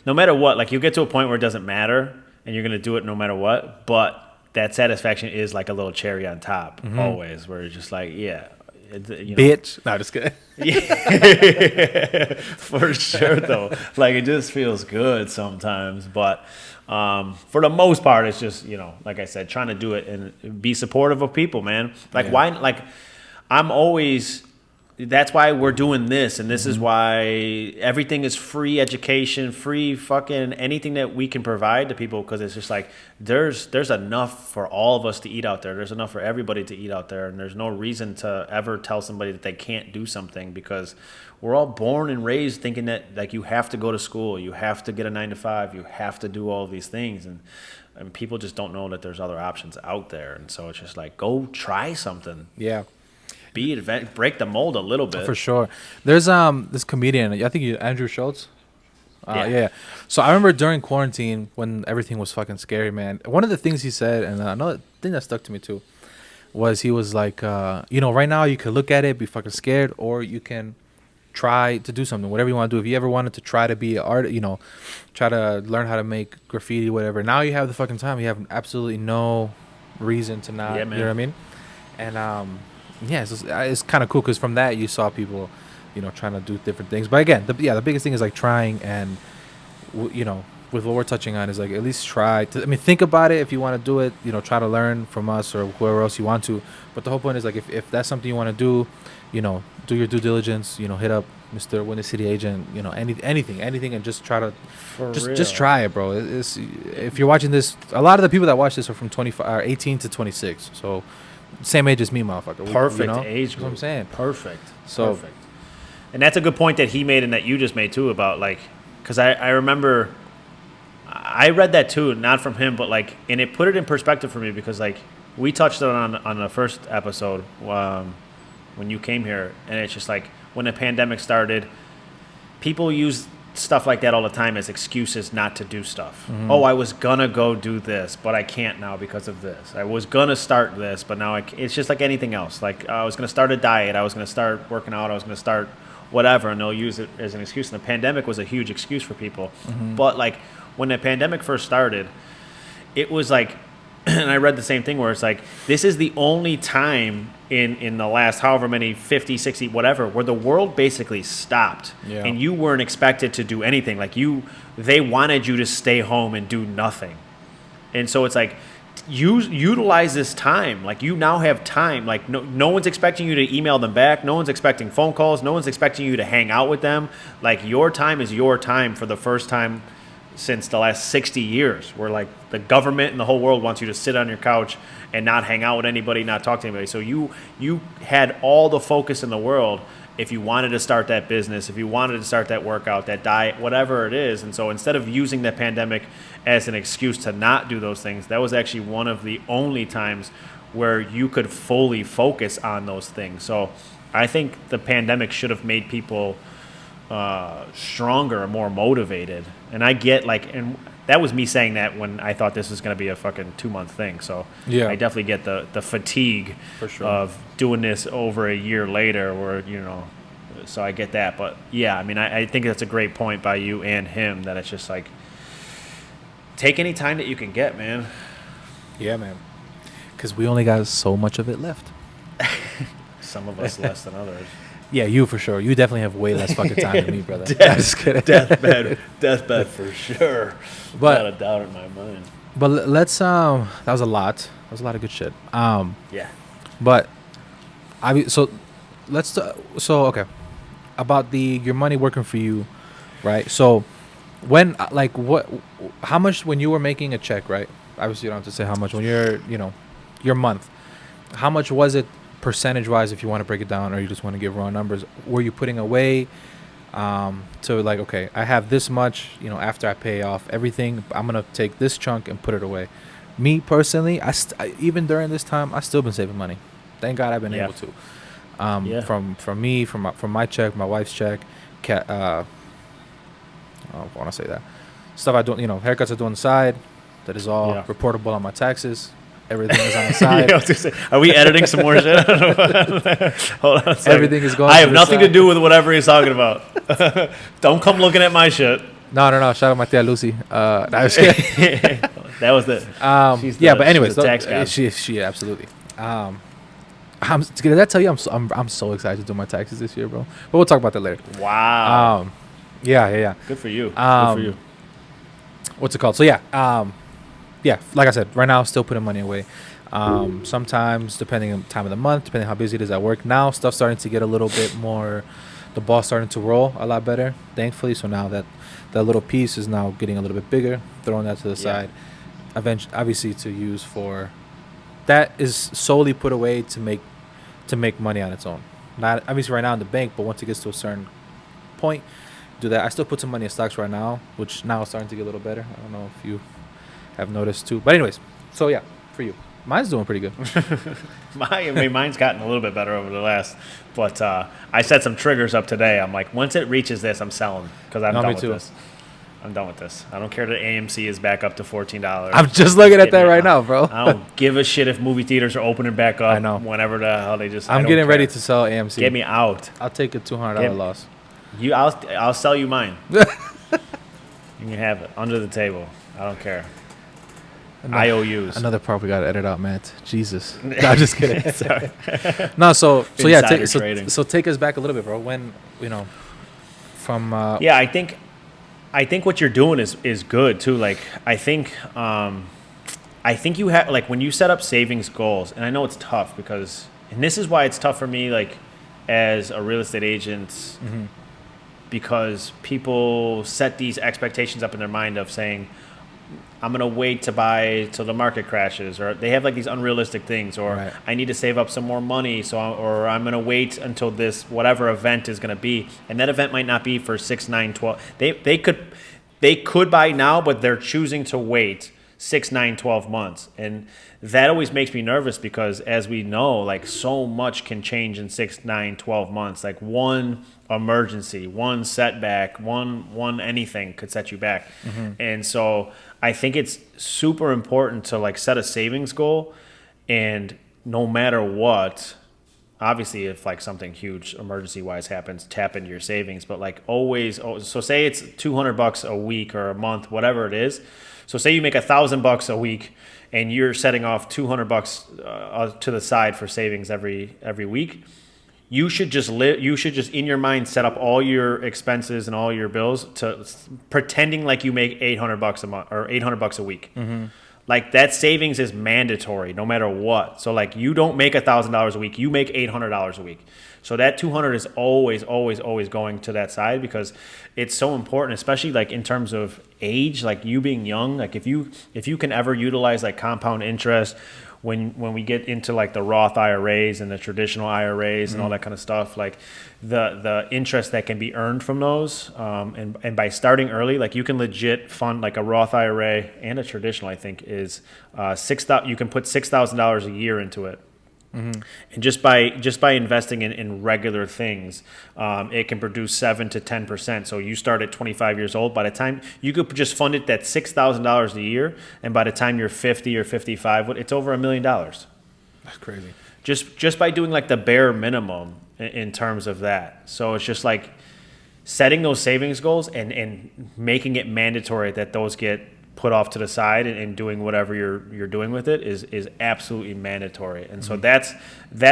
B: No matter what. Like you get to a point where it doesn't matter, and you're gonna do it no matter what. But that satisfaction is like a little cherry on top. Always, where it's just like, yeah, you know.
A: Bitch. No, just kidding.
B: For sure though, like it just feels good sometimes, but for the most part it's just, you know, like I said, trying to do it and be supportive of people, man. Like
A: Yeah.
B: why, like I'm always, that's why we're doing this, and this is why everything is free education, free fucking anything that we can provide to people, because it's just like there's enough for all of us to eat out there. There's enough for everybody to eat out there, and there's no reason to ever tell somebody that they can't do something, because we're all born and raised thinking that like you have to go to school, you have to get a 9 to 5, you have to do all of these things, and people just don't know that there's other options out there, and so it's just like go try something.
A: Yeah.
B: Break the mold a little bit.
A: For sure. There's this comedian, I think Andrew Schultz.
B: Yeah.
A: Yeah. So I remember during quarantine when everything was fucking scary, man. One of the things he said, and another thing that stuck to me too, was he was like, you know, right now you could look at it, be fucking scared, or you can try to do something, whatever you want to do. If you ever wanted to try to be an art, you know, try to learn how to make graffiti, whatever. Now you have the fucking time. You have absolutely no reason to not.
B: Yeah,
A: You
B: man.
A: know what I mean? And yeah, it's kind of cool because from that you saw people, you know, trying to do different things. But again, the biggest thing is like trying, and you know, with what we're touching on is like at least try to. I mean, think about it if you want to do it. You know, try to learn from us or whoever else you want to. But the whole point is like if that's something you want to do, you know, do your due diligence. You know, hit up Mr. Windy City Agent. You know, anything, and just try to just try it, bro. It's if you're watching this, a lot of the people that watch this are from 18 to 26. So. Same age as me, motherfucker.
B: Perfect
A: you know?
B: age
A: That's
B: group.
A: what I'm saying.
B: Perfect.
A: So-
B: Perfect. And that's a good point that he made and that you just made too about like, because I remember I read that too, not from him, but like, and it put it in perspective for me because like we touched on the first episode when you came here, and it's just like when the pandemic started, people use stuff like that all the time as excuses not to do stuff. Oh, I was gonna go do this, but I can't now because of this. I was gonna start this, but now it's just like anything else. Like I was gonna start a diet, I was gonna start working out, I was gonna start whatever, and they'll use it as an excuse. And the pandemic was a huge excuse for people. But like when the pandemic first started, it was like, and I read the same thing where it's like, this is the only time in the last however many 50, 60, whatever, where the world basically stopped.
A: Yeah.
B: And you weren't expected to do anything. Like they wanted you to stay home and do nothing. And so it's like, utilize this time. Like you now have time. Like no one's expecting you to email them back. No one's expecting phone calls. No one's expecting you to hang out with them. Like your time is your time for the first time since the last 60 years, where like the government and the whole world wants you to sit on your couch and not hang out with anybody, not talk to anybody. So you had all the focus in the world if you wanted to start that business, if you wanted to start that workout, that diet, whatever it is. And so instead of using the pandemic as an excuse to not do those things, that was actually one of the only times where you could fully focus on those things. So I think the pandemic should have made people stronger and more motivated. And I get like, and that was me saying that when I thought this was going to be a fucking 2-month thing. So
A: Yeah.
B: I definitely get the fatigue
A: For sure.
B: of doing this over a year later, where, you know, so I get that. But yeah, I mean, I think that's a great point by you and him, that it's just like, take any time that you can get, man.
A: Yeah, man. Because we only got so much of it left.
B: Some of us less than others.
A: Yeah, you for sure. You definitely have way less fucking time than me, brother.
B: Just kidding. Deathbed for sure.
A: But-
B: Not a doubt in my mind.
A: But let's that was a lot. That was a lot of good shit.
B: Yeah.
A: But I mean, so let's so okay about your money working for you, right? So When like what? How much when you were making a check, right? Obviously, you don't have to say how much when you're your month. How much was it percentage wise if you want to break it down, or you just want to give raw numbers? Were you putting away to like, okay, I have this much, after I pay off everything, I'm gonna take this chunk and put it away. Me personally, even during this time, I still been saving money. Thank God I've been able to. From my check, my wife's check, I don't want to say that stuff I do. Haircuts I do on the side. That is all reportable on my taxes. Everything is on the side.
B: Yeah, I was gonna say, are we editing some more shit? Hold on a second.
A: Everything is going.
B: I have nothing to do with whatever he's talking about. Don't come looking at my shit.
A: No. Shout out my tia Lucy.
B: That was it.
A: But anyways,
B: tax guy.
A: she absolutely. Did I tell you I'm so excited to do my taxes this year, bro? But we'll talk about that later.
B: Wow.
A: Yeah.
B: Good for you. Good for you.
A: What's it called? So like I said, right now still putting money away. Sometimes depending on time of the month, depending how busy it is at work. Now stuff's starting to get a little bit more. The ball's starting to roll a lot better, thankfully. So now that little piece is now getting a little bit bigger, throwing that to the side. Eventually, obviously, to use for that is solely put away to make money on its own. Not obviously right now in the bank, but once it gets to a certain point, do that. I still put some money in stocks right now, which now is starting to get a little better. I don't know if you have noticed too, but anyways, so yeah, for you, mine's doing pretty good.
B: Mine's gotten a little bit better over the last, but I set some triggers up today. I'm like, once it reaches this, I'm selling because I'm done with this. I'm done with this. I don't care that AMC is back up to $14.
A: I'm just looking at that right now, bro.
B: I don't give a shit if movie theaters are opening back up.
A: I know.
B: Whenever the hell they just.
A: I'm getting ready to sell AMC.
B: Get me out.
A: I'll take a $200 loss.
B: I'll sell you mine. You can have it under the table. I don't care. IOUs.
A: Another part we gotta edit out, Matt. Jesus. No, I'm just kidding. Sorry. No, so yeah, take us back a little bit, bro. When from
B: I think what you're doing is good too. Like I think you have like when you set up savings goals, and I know it's tough because, and this is why it's tough for me, like as a real estate agent, because people set these expectations up in their mind of saying, I'm going to wait to buy till the market crashes, or they have like these unrealistic things, or I need to save up some more money, or I'm going to wait until this whatever event is going to be, and that event might not be for 6, 9, 12. They could buy now, but they're choosing to wait 6, 9, 12 months, and that always makes me nervous because, as we know, like so much can change in 6, 9, 12 months. Like one emergency, one setback, one anything could set you back, and so I think it's super important to like set a savings goal, and no matter what, obviously if like something huge emergency wise happens, tap into your savings, but like always, so say it's $200 a week or a month, whatever it is. So say you make $1,000 a week and you're setting off $200 to the side for savings every week. You should just in your mind set up all your expenses and all your bills to pretending like you make $800 a month or $800 a week. Like that savings is mandatory no matter what. So like you don't make $1,000 a week, you make $800 a week. So that 200 is always going to that side because it's so important, especially like in terms of age, like you being young. Like if you can ever utilize like compound interest when we get into like the Roth IRAs and the traditional IRAs and all that kind of stuff, like the interest that can be earned from those, and by starting early, like you can legit fund like a Roth IRA and a traditional. I think is you can put $6,000 a year into it. And just by investing in regular things, it can produce 7 to 10%. So you start at 25 years old. By the time you could just fund it that $6,000 a year, and by the time you're 50 or 55, it's over $1 million.
A: That's crazy.
B: Just by doing like the bare minimum in terms of that. So it's just like setting those savings goals and making it mandatory that those get put off to the side and doing whatever you're doing with it is absolutely mandatory. And so that's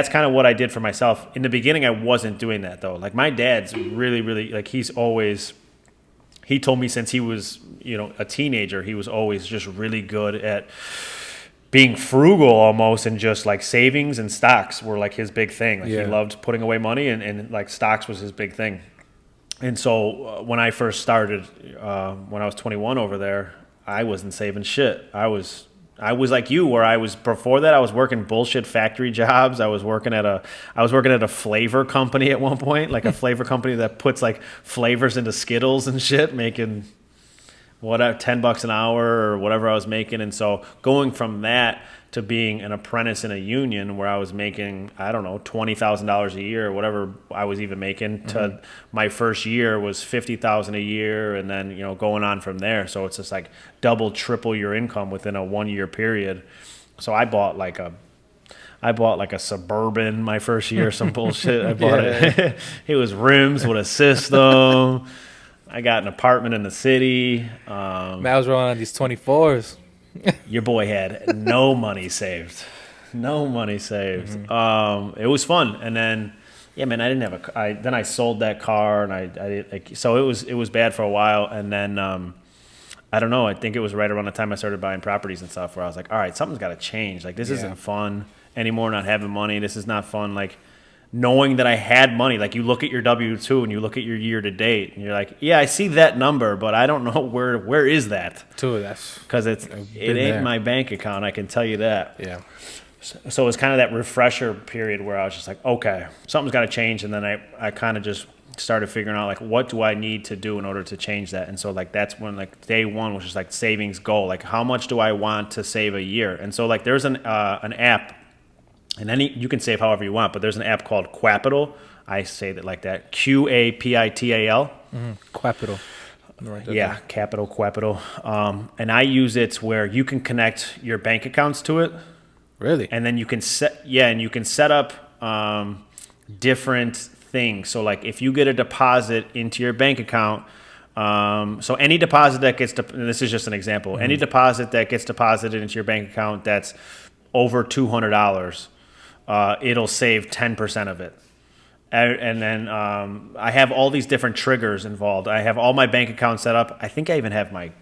B: kind of what I did for myself. In the beginning, I wasn't doing that though. Like my dad's really like he told me since he was, a teenager, he was always just really good at being frugal almost, and just like savings and stocks were like his big thing. Like he loved putting away money and like stocks was his big thing. And so when I first started, when I was 21 over there, I wasn't saving shit. I was like you, where I was before that. I was working bullshit factory jobs. I was working at a flavor company at one point, like a flavor company that puts like flavors into Skittles and shit, making $10 an hour or whatever I was making. And so going from that to being an apprentice in a union where I was making, I don't know, $20,000 a year or whatever I was even making, to my first year was $50,000 a year, and then going on from there. So it's just like double, triple your income within a 1 year period. So I bought like a Suburban my first year, some bullshit. I bought it. It was rims with a system. I got an apartment in the city.
A: Man, I was rolling on these 24s.
B: Your boy had no money saved. No money saved. It was fun. And then, yeah, man, I didn't have then I sold that car, and so it was bad for a while. And then, I don't know, I think it was right around the time I started buying properties and stuff, where I was like, all right, something's got to change. Like, this isn't fun anymore, not having money. This is not fun. Like, knowing that I had money, like you look at your W-2 and you look at your year to date, and you're like, yeah, I see that number, but I don't know where is that?
A: That's
B: because it ain't my bank account. I can tell you that.
A: Yeah.
B: So it was kind of that refresher period where I was just like, okay, something's got to change, and then I kind of just started figuring out like, what do I need to do in order to change that? And so like that's when like day one was just like savings goal, like how much do I want to save a year? And so like there's an app. And then you can save however you want, but there's an app called Qapital. I say that like that, Qapital.
A: Qapital.
B: Yeah, Qapital. And I use it where you can connect your bank accounts to it.
A: Really?
B: And then you can set up different things. So like if you get a deposit into your bank account, so any deposit that gets, and this is just an example, any deposit that gets deposited into your bank account that's over $200, it'll save 10% of it. And then I have all these different triggers involved. I have all my bank accounts set up. I think I even have my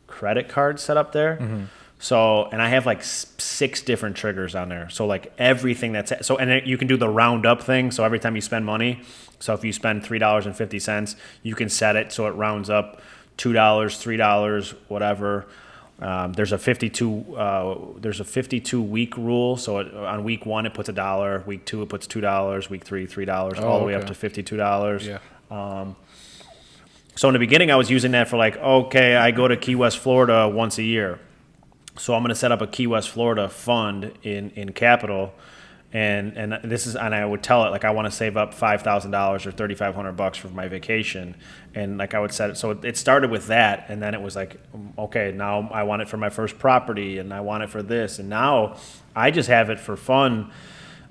B: credit card set up there. So, and I have like 6 different triggers on there. So like everything and you can do the round up thing. So every time you spend money, so if you spend $3.50, you can set it so it rounds up $2, $3, whatever. There's a 52 week rule. So on week 1 it puts $1, week 2 it puts $2, week 3 $3, all the way up to $52.
A: Yeah.
B: So in the beginning I was using that for like, okay, I go to Key West, Florida once a year, so I'm going to set up a Key West, Florida fund in Qapital. And I would tell it like I want to save up $5,000 or $3,500 for my vacation, and like I would set it. So it started with that, and then it was like, okay, now I want it for my first property, and I want it for this, and now I just have it for fun.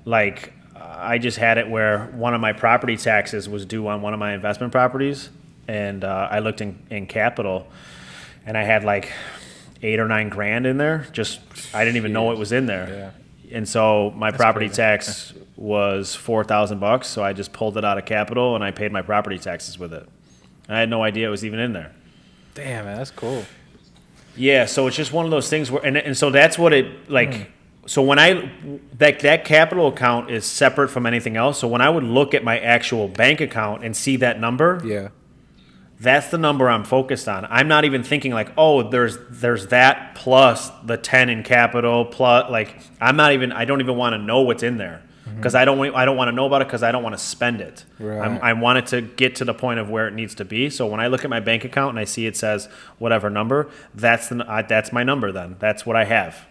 B: Like I just had it where one of my property taxes was due on one of my investment properties, and I looked in Qapital, and I had like $8 or $9 grand in there. Just I didn't even know it was in there.
A: Yeah.
B: And so my property tax was $4,000, so I just pulled it out of Qapital and I paid my property taxes with it. I had no idea it was even in there.
A: Damn, man, that's cool.
B: Yeah, so it's just one of those things where, and so that's what it like. So when that Qapital account is separate from anything else. So when I would look at my actual bank account and see that number,
A: yeah,
B: that's the number I'm focused on. I'm not even thinking like, oh, there's that plus the 10 in Qapital plus like I don't even want to know what's in there because I don't want to know about it because I don't want to spend it.
A: Right.
B: I want it to get to the point of where it needs to be. So when I look at my bank account and I see it says whatever number, that's my number then. That's what I have.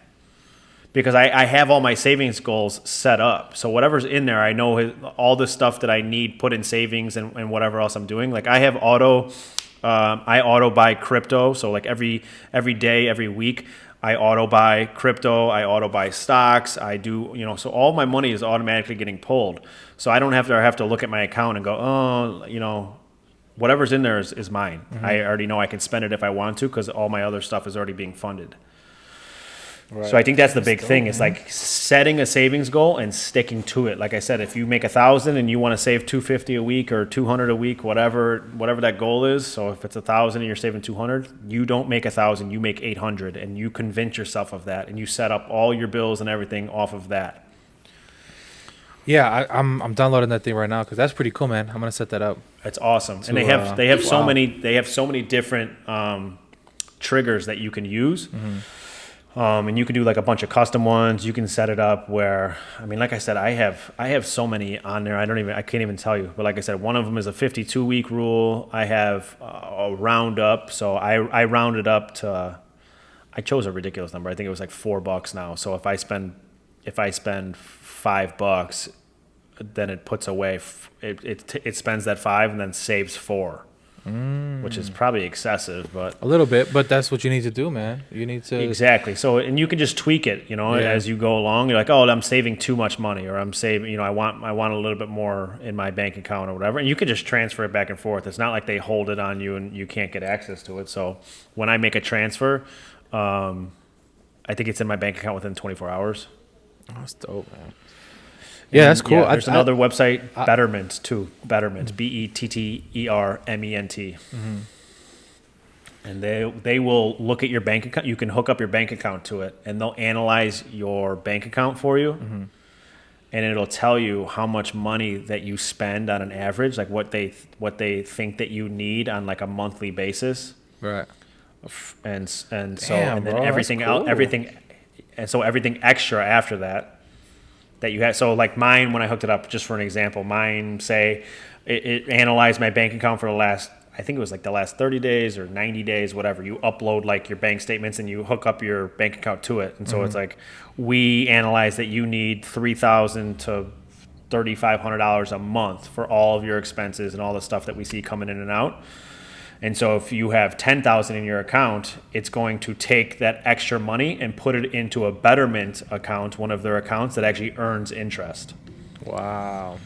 B: Because I have all my savings goals set up. So whatever's in there, I know all the stuff that I need put in savings and whatever else I'm doing. Like I have I auto buy crypto. So like every day, every week, I auto buy crypto. I auto buy stocks. I do, so all my money is automatically getting pulled. So I don't have to look at my account and go, oh, whatever's in there is mine. I already know I can spend it if I want to because all my other stuff is already being funded. Right. So I think that's the big thing. It's like setting a savings goal and sticking to it. Like I said, if you make $1,000 and you want to save $250 a week or $200 a week, whatever that goal is. So if it's $1,000 and you're saving $200, you don't make $1,000, you make $800, and you convince yourself of that, and you set up all your bills and everything off of that.
A: Yeah, I'm downloading that thing right now because that's pretty cool, man. I'm gonna set that up.
B: It's awesome, and
A: To,
B: they have so
A: wow.
B: many different triggers that you can use. And you can do like a bunch of custom ones. You can set it up where, I mean, like I said, I have so many on there. I can't even tell you. But like I said, one of them is a 52-week rule. I have a roundup, so I rounded up to. I chose a ridiculous number. I think it was like $4 now. So if I spend $5, then it puts away. It spends that 5 and then saves 4. Which is probably excessive, but
A: A little bit, but that's what you need to do, man. You need to
B: exactly. So, and you can just tweak it, as you go along. You're like, oh, I'm saving too much money, or I'm saving, I want a little bit more in my bank account or whatever. And you can just transfer it back and forth. It's not like they hold it on you and you can't get access to it. So, when I make a transfer, I think it's in my bank account within 24 hours.
A: Oh, that's dope, man. Yeah, that's cool.
B: Yeah, there's another website, Betterment, too. Betterment, Betterment. And they will look at your bank account. You can hook up your bank account to it, and they'll analyze your bank account for you. And it'll tell you how much money that you spend on an average, like what they think that you need on like a monthly basis.
A: Right.
B: And so
A: Damn,
B: and then
A: bro,
B: everything
A: that's cool.
B: everything extra after that you had. So like mine, when I hooked it up, just for an example, mine say it analyzed my bank account for the last, I think it was like the last 30 days or 90 days, whatever. You upload like your bank statements and you hook up your bank account to it. And so it's like, we analyze that you need $3,000 to $3,500 a month for all of your expenses and all the stuff that we see coming in and out. And so if you have $10,000 in your account, it's going to take that extra money and put it into a Betterment account, one of their accounts that actually earns interest.
A: Wow.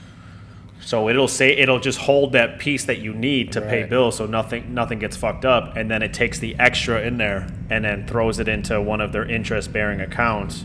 B: So it'll just hold that piece that you need to pay
A: Right.
B: bills, so nothing gets fucked up, and then it takes the extra in there and then throws it into one of their interest-bearing accounts,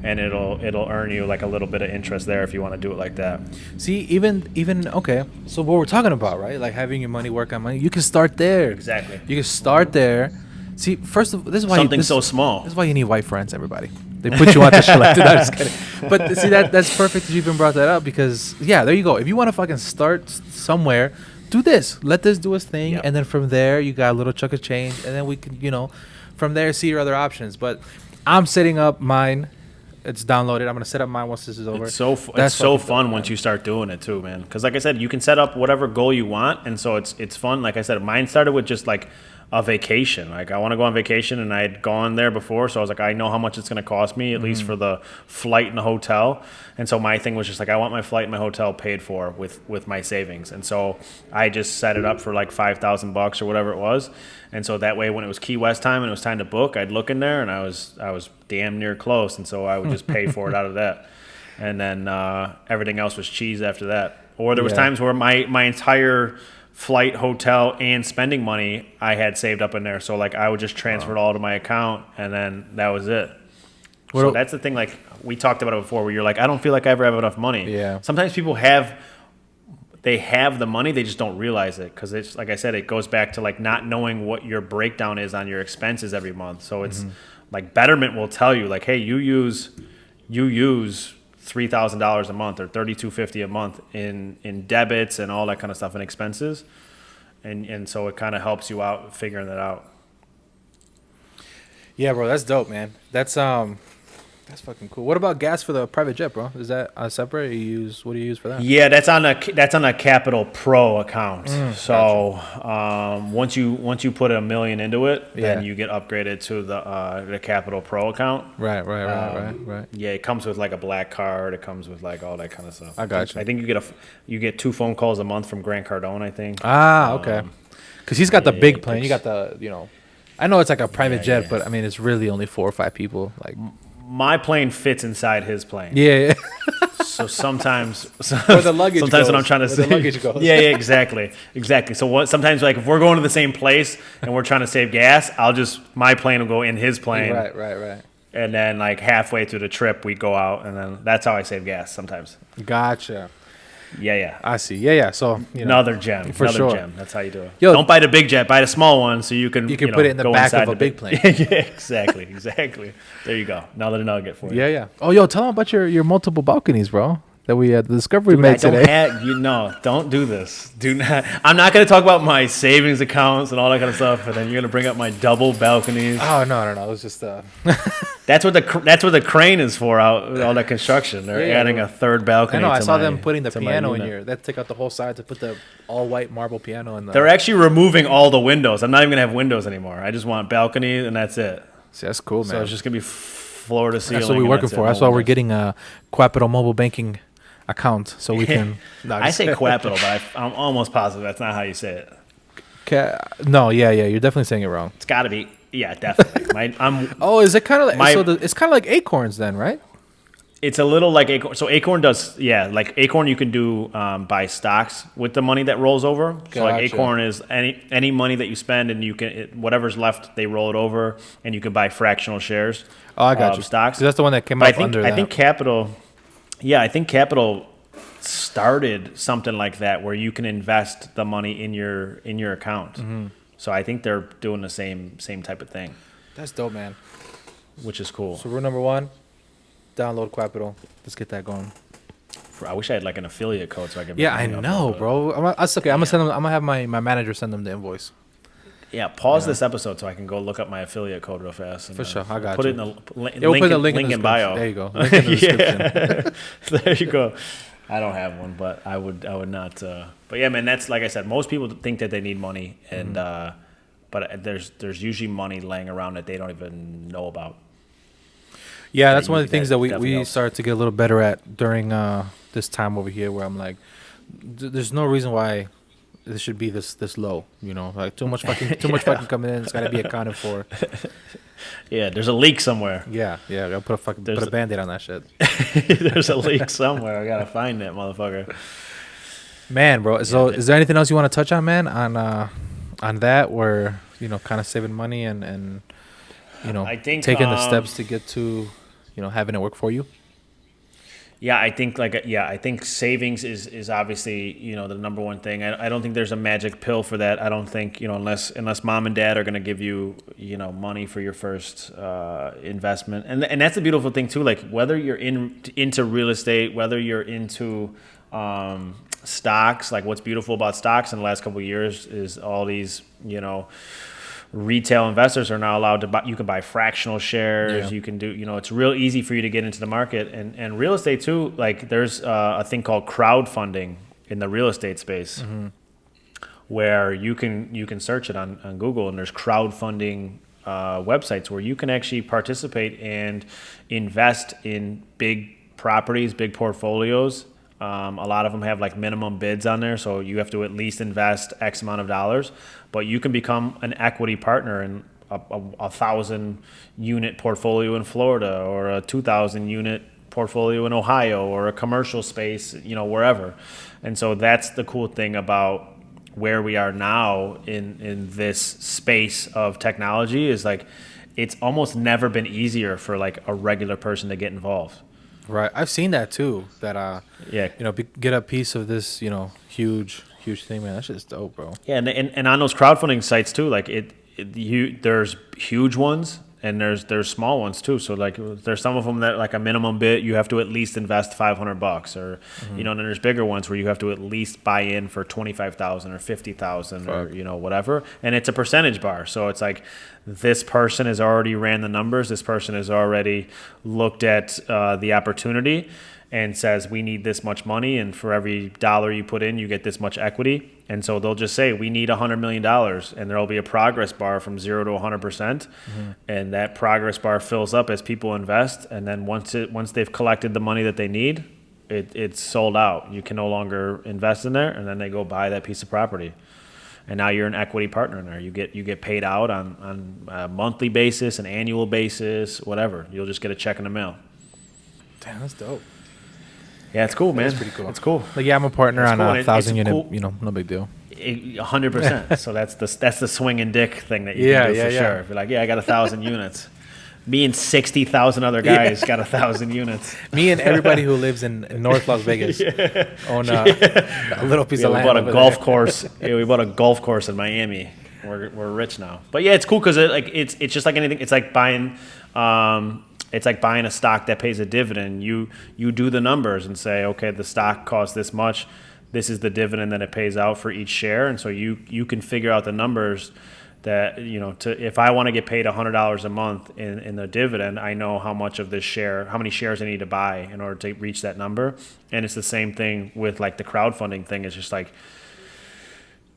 B: and it'll earn you like a little bit of interest there if you want to do it like that.
A: See, even okay. So what we're talking about, right? Like having your money work on money. You can start there.
B: Exactly.
A: You can start there. See, first of all, this is why
B: Something
A: this,
B: so small.
A: This is why you need white friends, everybody. They put you on to shit like that. I'm just kidding. But see, that's perfect that you even brought that up because yeah, there you go. If you want to fucking start somewhere, do this. Let this do its thing,
B: Yep.
A: and then from there you got a little chunk of change, and then we can, from there see your other options. But I'm setting up mine. It's downloaded. I'm gonna set up mine once this is over.
B: It's so fun once you start doing it too, man. Because like I said, you can set up whatever goal you want, and so it's fun. Like I said, mine started with just like a vacation. Like I want to go on vacation, and I had gone there before, so I was like, I know how much it's going to cost me at least for the flight and the hotel. And so my thing was just like, I want my flight and my hotel paid for with my savings. And so I just set it up for like $5,000 or whatever it was. And so that way, when it was Key West time and it was time to book, I'd look in there, and I was damn near close. And so I would just pay for it out of that. And then everything else was cheese after that. Or there was times where my entire flight, hotel, and spending money I had saved up in there. So like I would just transfer it all to my account, and then that was it. So that's the thing. Like we talked about it before, where you're like, I don't feel like I ever have enough money.
A: Yeah.
B: Sometimes people have the money, they just don't realize it, because it's like I said, it goes back to like not knowing what your breakdown is on your expenses every month. So it's like Betterment will tell you like, hey, you use $3,000 a month or $3,250 a month in debits and all that kind of stuff and expenses, and so it kind of helps you out figuring that out.
A: Yeah, bro, that's dope, man. That's fucking cool. What about gas for the private jet, bro? Is that separate? What do you use for that?
B: Yeah, that's on a Capital Pro account. So once you put $1 million into it, then you get upgraded to the Capital Pro account.
A: Right.
B: Yeah, it comes with like a black card. It comes with like all that kind of stuff.
A: I got you.
B: I think you get 2 phone calls a month from Grant Cardone, I think.
A: Ah, okay. Because he's got the big plane. You
B: takes-
A: got the. I know it's like a private jet,
B: yeah.
A: but I mean it's really only 4 or 5 people. Like.
B: My plane fits inside his plane.
A: Yeah.
B: So sometimes,
A: Where the luggage
B: sometimes
A: goes.
B: when I'm trying to
A: Where the
B: save,
A: luggage goes.
B: yeah, exactly. So sometimes like if we're going to the same place and we're trying to save gas, my plane will go in his plane.
A: Right.
B: And then like halfway through the trip, we go out, and then that's how I save gas sometimes.
A: Gotcha.
B: Yeah.
A: I see. Yeah. So
B: Another gem.
A: For
B: another
A: sure.
B: gem. That's how you do it.
A: Yo,
B: Don't buy the big jet. Buy the small one so you can
A: put it in the
B: go
A: back
B: inside
A: of a
B: the
A: big plane.
B: Yeah, exactly. There you go. Another nugget for you.
A: Yeah. Oh, yo, tell them about your multiple balconies, bro. that we the discovery we
B: Dude, I
A: made
B: don't
A: today.
B: have, don't do this. Do not. I'm not going to talk about my savings accounts and all that kind of stuff, and then you're going to bring up my double balconies.
A: Oh no. It was just
B: That's what the crane is for. Out all that construction. They're
A: Yeah,
B: adding a third balcony.
A: I know. I
B: to
A: saw
B: my-
A: them putting the
B: to my
A: piano in
B: unit.
A: here. They take out the whole side to put the all white marble piano in the.
B: They're actually removing all the windows. I'm not even gonna have windows anymore. I just want balcony and that's it.
A: See, that's cool, man.
B: So it's just gonna be floor to ceiling.
A: That's what we're
B: and
A: working
B: it.
A: for.
B: No
A: That's why we're
B: windows.
A: getting a Capital mobile banking account, so we can. No,
B: I say capital, but I'm almost positive that's not how you say it.
A: No, yeah, you're definitely saying it wrong.
B: It's got to be. Yeah, definitely.
A: Oh, is it kind of like
B: My-
A: it's kind of like Acorns then, right?
B: It's a little like Acorn. So Acorn does, like Acorn, you can do buy stocks with the money that rolls over. So like
A: Gotcha.
B: Acorn is any money that you spend, and you can whatever's left, they roll it over, and you can buy fractional shares.
A: Oh, I got
B: of
A: you.
B: Stocks.
A: So that's the one that came
B: But
A: up under
B: I
A: that.
B: think Capital. Yeah, I think Capital started something like that where you can invest the money in your account.
A: Mm-hmm.
B: So I think they're doing the same type of thing,
A: That's dope, man.
B: which is cool.
A: So rule number 1, download Capital. Let's get that going.
B: I wish I had like an affiliate code so I could.
A: Yeah,
B: make
A: I
B: money off
A: know,
B: of it.
A: bro. That's okay. I'm gonna send them. I'm gonna have my manager send them the invoice.
B: Yeah, pause this episode so I can go look up my affiliate code real fast. And,
A: For sure, I got
B: put
A: you.
B: it in the
A: Yeah, we'll put the link in the
B: bio.
A: There you go. Link in the description.
B: There you go. I don't have one, but I would not. But yeah, man, that's like I said. Most people think that they need money, and but there's usually money laying around that they don't even know about.
A: Yeah, that's one of the things
B: that
A: that we
B: definitely helps.
A: started to get a little better at during this time over here, where I'm like, there's no reason why this should be this low. You know, like too much fucking coming in. It's got to be accounted for.
B: Yeah, there's a leak somewhere.
A: Yeah, I gotta put a band-aid on that shit.
B: There's a leak somewhere. I gotta find that motherfucker.
A: Man, bro. So, is there anything else you want to touch on, man? On that, where kind of saving money and
B: I think,
A: taking the steps to get to, having it work for you.
B: Yeah, I think I think savings is obviously the number one thing. I don't think there's a magic pill for that. I don't think unless mom and dad are going to give you money for your first investment, and that's the beautiful thing too. Like whether you're into real estate, whether you're into stocks, like what's beautiful about stocks in the last couple of years is all these retail investors are now allowed to buy. You can buy fractional shares.
A: Yeah.
B: You can do, it's real easy for you to get into the market and real estate too. Like there's a thing called crowdfunding in the real estate space where you can search it on Google, and there's crowdfunding websites where you can actually participate and invest in big properties, big portfolios. A lot of them have like minimum bids on there, so you have to at least invest X amount of dollars. But you can become an equity partner in a 1,000 unit portfolio in Florida, or a 2,000 unit portfolio in Ohio, or a commercial space, wherever. And so that's the cool thing about where we are now in this space of technology is like it's almost never been easier for like a regular person to get involved.
A: Right, I've seen that too. That
B: Yeah.
A: get a piece of this, huge thing, man. That shit's dope, bro.
B: Yeah, and on those crowdfunding sites too, like there's huge ones and there's small ones too. So like there's some of them that like a minimum bid you have to at least invest $500, or and then there's bigger ones where you have to at least buy in for 25,000 or 50,000 or whatever, and it's a percentage bar. So it's like this person has already ran the numbers. This person has already looked at the opportunity and says we need this much money, and for every dollar you put in, you get this much equity. And so they'll just say we need $100 million, and there'll be a progress bar from 0 to 100%, and that progress bar fills up as people invest. And then once they've collected the money that they need, it's sold out. You can no longer invest in there, and then they go buy that piece of property. And now you're an equity partner in there. You get paid out on a monthly basis, an annual basis, whatever. You'll just get a check in the mail.
A: Damn, that's dope.
B: Yeah, it's cool, man.
A: That's pretty cool.
B: It's cool.
A: Like, yeah, I'm a partner
B: It's
A: on
B: cool,
A: a
B: and it's
A: 1,000 unit.
B: cool.
A: No big deal.
B: 100%. So that's the swinging dick thing that you
A: Yeah,
B: can do
A: yeah,
B: for
A: yeah.
B: sure. If you're like, I got 1,000 units. Me and 60,000 other guys got 1,000 units.
A: Me and everybody who lives in North Las Vegas own a little piece
B: Yeah,
A: of
B: we
A: land.
B: bought a
A: over
B: golf
A: there.
B: course. Yeah, we bought a golf course in Miami. We're rich now. But yeah, it's cool because it's just like anything. It's like buying. It's like buying a stock that pays a dividend. You do the numbers and say, okay, the stock costs this much. This is the dividend that it pays out for each share, and so you can figure out the numbers that, if I want to get paid $100 a month in the dividend, I know how much of this share, how many shares I need to buy in order to reach that number. And it's the same thing with like the crowdfunding thing. It's just like,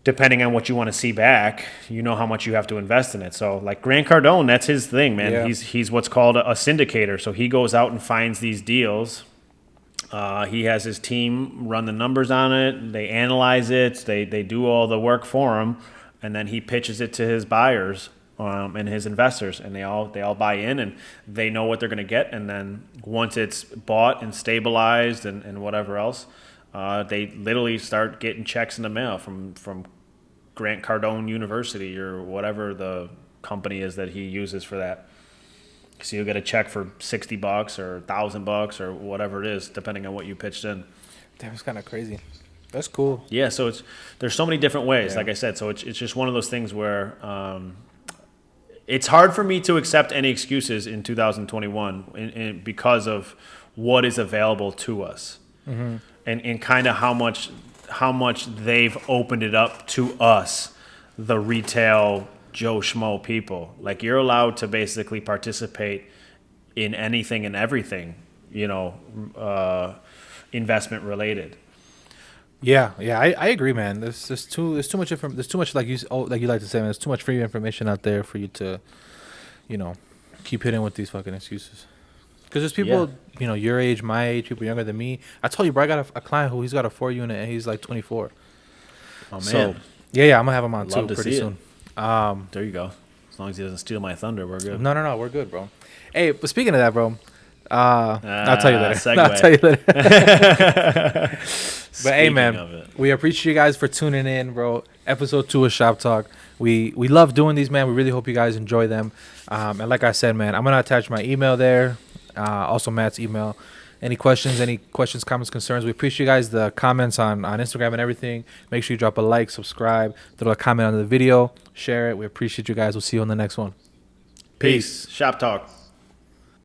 B: depending on what you want to see back, you know how much you have to invest in it. So like Grant Cardone, that's his thing, man.
A: Yeah.
B: He's what's called a syndicator. So he goes out and finds these deals. He has his team run the numbers on it. They analyze it. They do all the work for him. And then he pitches it to his buyers and his investors, and they all buy in, and they know what they're going to get. And then once it's bought and stabilized and whatever else, they literally start getting checks in the mail from Grant Cardone University or whatever the company is that he uses for that. So you'll get a check for $60 or $1,000 or whatever it is, depending on what you pitched in.
A: Damn, it's kind of crazy. That's cool.
B: Yeah, so there's so many different ways,
A: Yeah.
B: like I said. So it's just one of those things where it's hard for me to accept any excuses in 2021 because of what is available to us, and kind of how much they've opened it up to us, the retail Joe Schmo people. Like, you're allowed to basically participate in anything and everything, investment related.
A: Yeah, I agree, man. There's too much there's too much, like you like to say, man. There's too much free information out there for you to, keep hitting with these fucking excuses. Because there's people, your age, my age, people younger than me. I told you, bro, I got a client who he's got a 4-unit and he's like 24.
B: Oh man,
A: So, yeah, I'm gonna have him on
B: Love
A: too
B: to
A: pretty
B: see
A: soon.
B: There you go. As long as he doesn't steal my thunder, we're good.
A: No, we're good, bro. Hey, but speaking of that, bro, I'll tell you later.
B: Segue.
A: I'll tell you later. But hey, man,
B: of it.
A: we appreciate you guys for tuning in, bro. Episode 2 of Shop Talk. We love doing these, man. We really hope you guys enjoy them. And like I said, man, I'm gonna attach my email there. Also Matt's email. Any questions, comments, concerns? We appreciate you guys, the comments on Instagram and everything. Make sure you drop a like, subscribe, throw a comment on the video, share it. We appreciate you guys. We'll see you on the next one.
B: Peace. Shop Talk.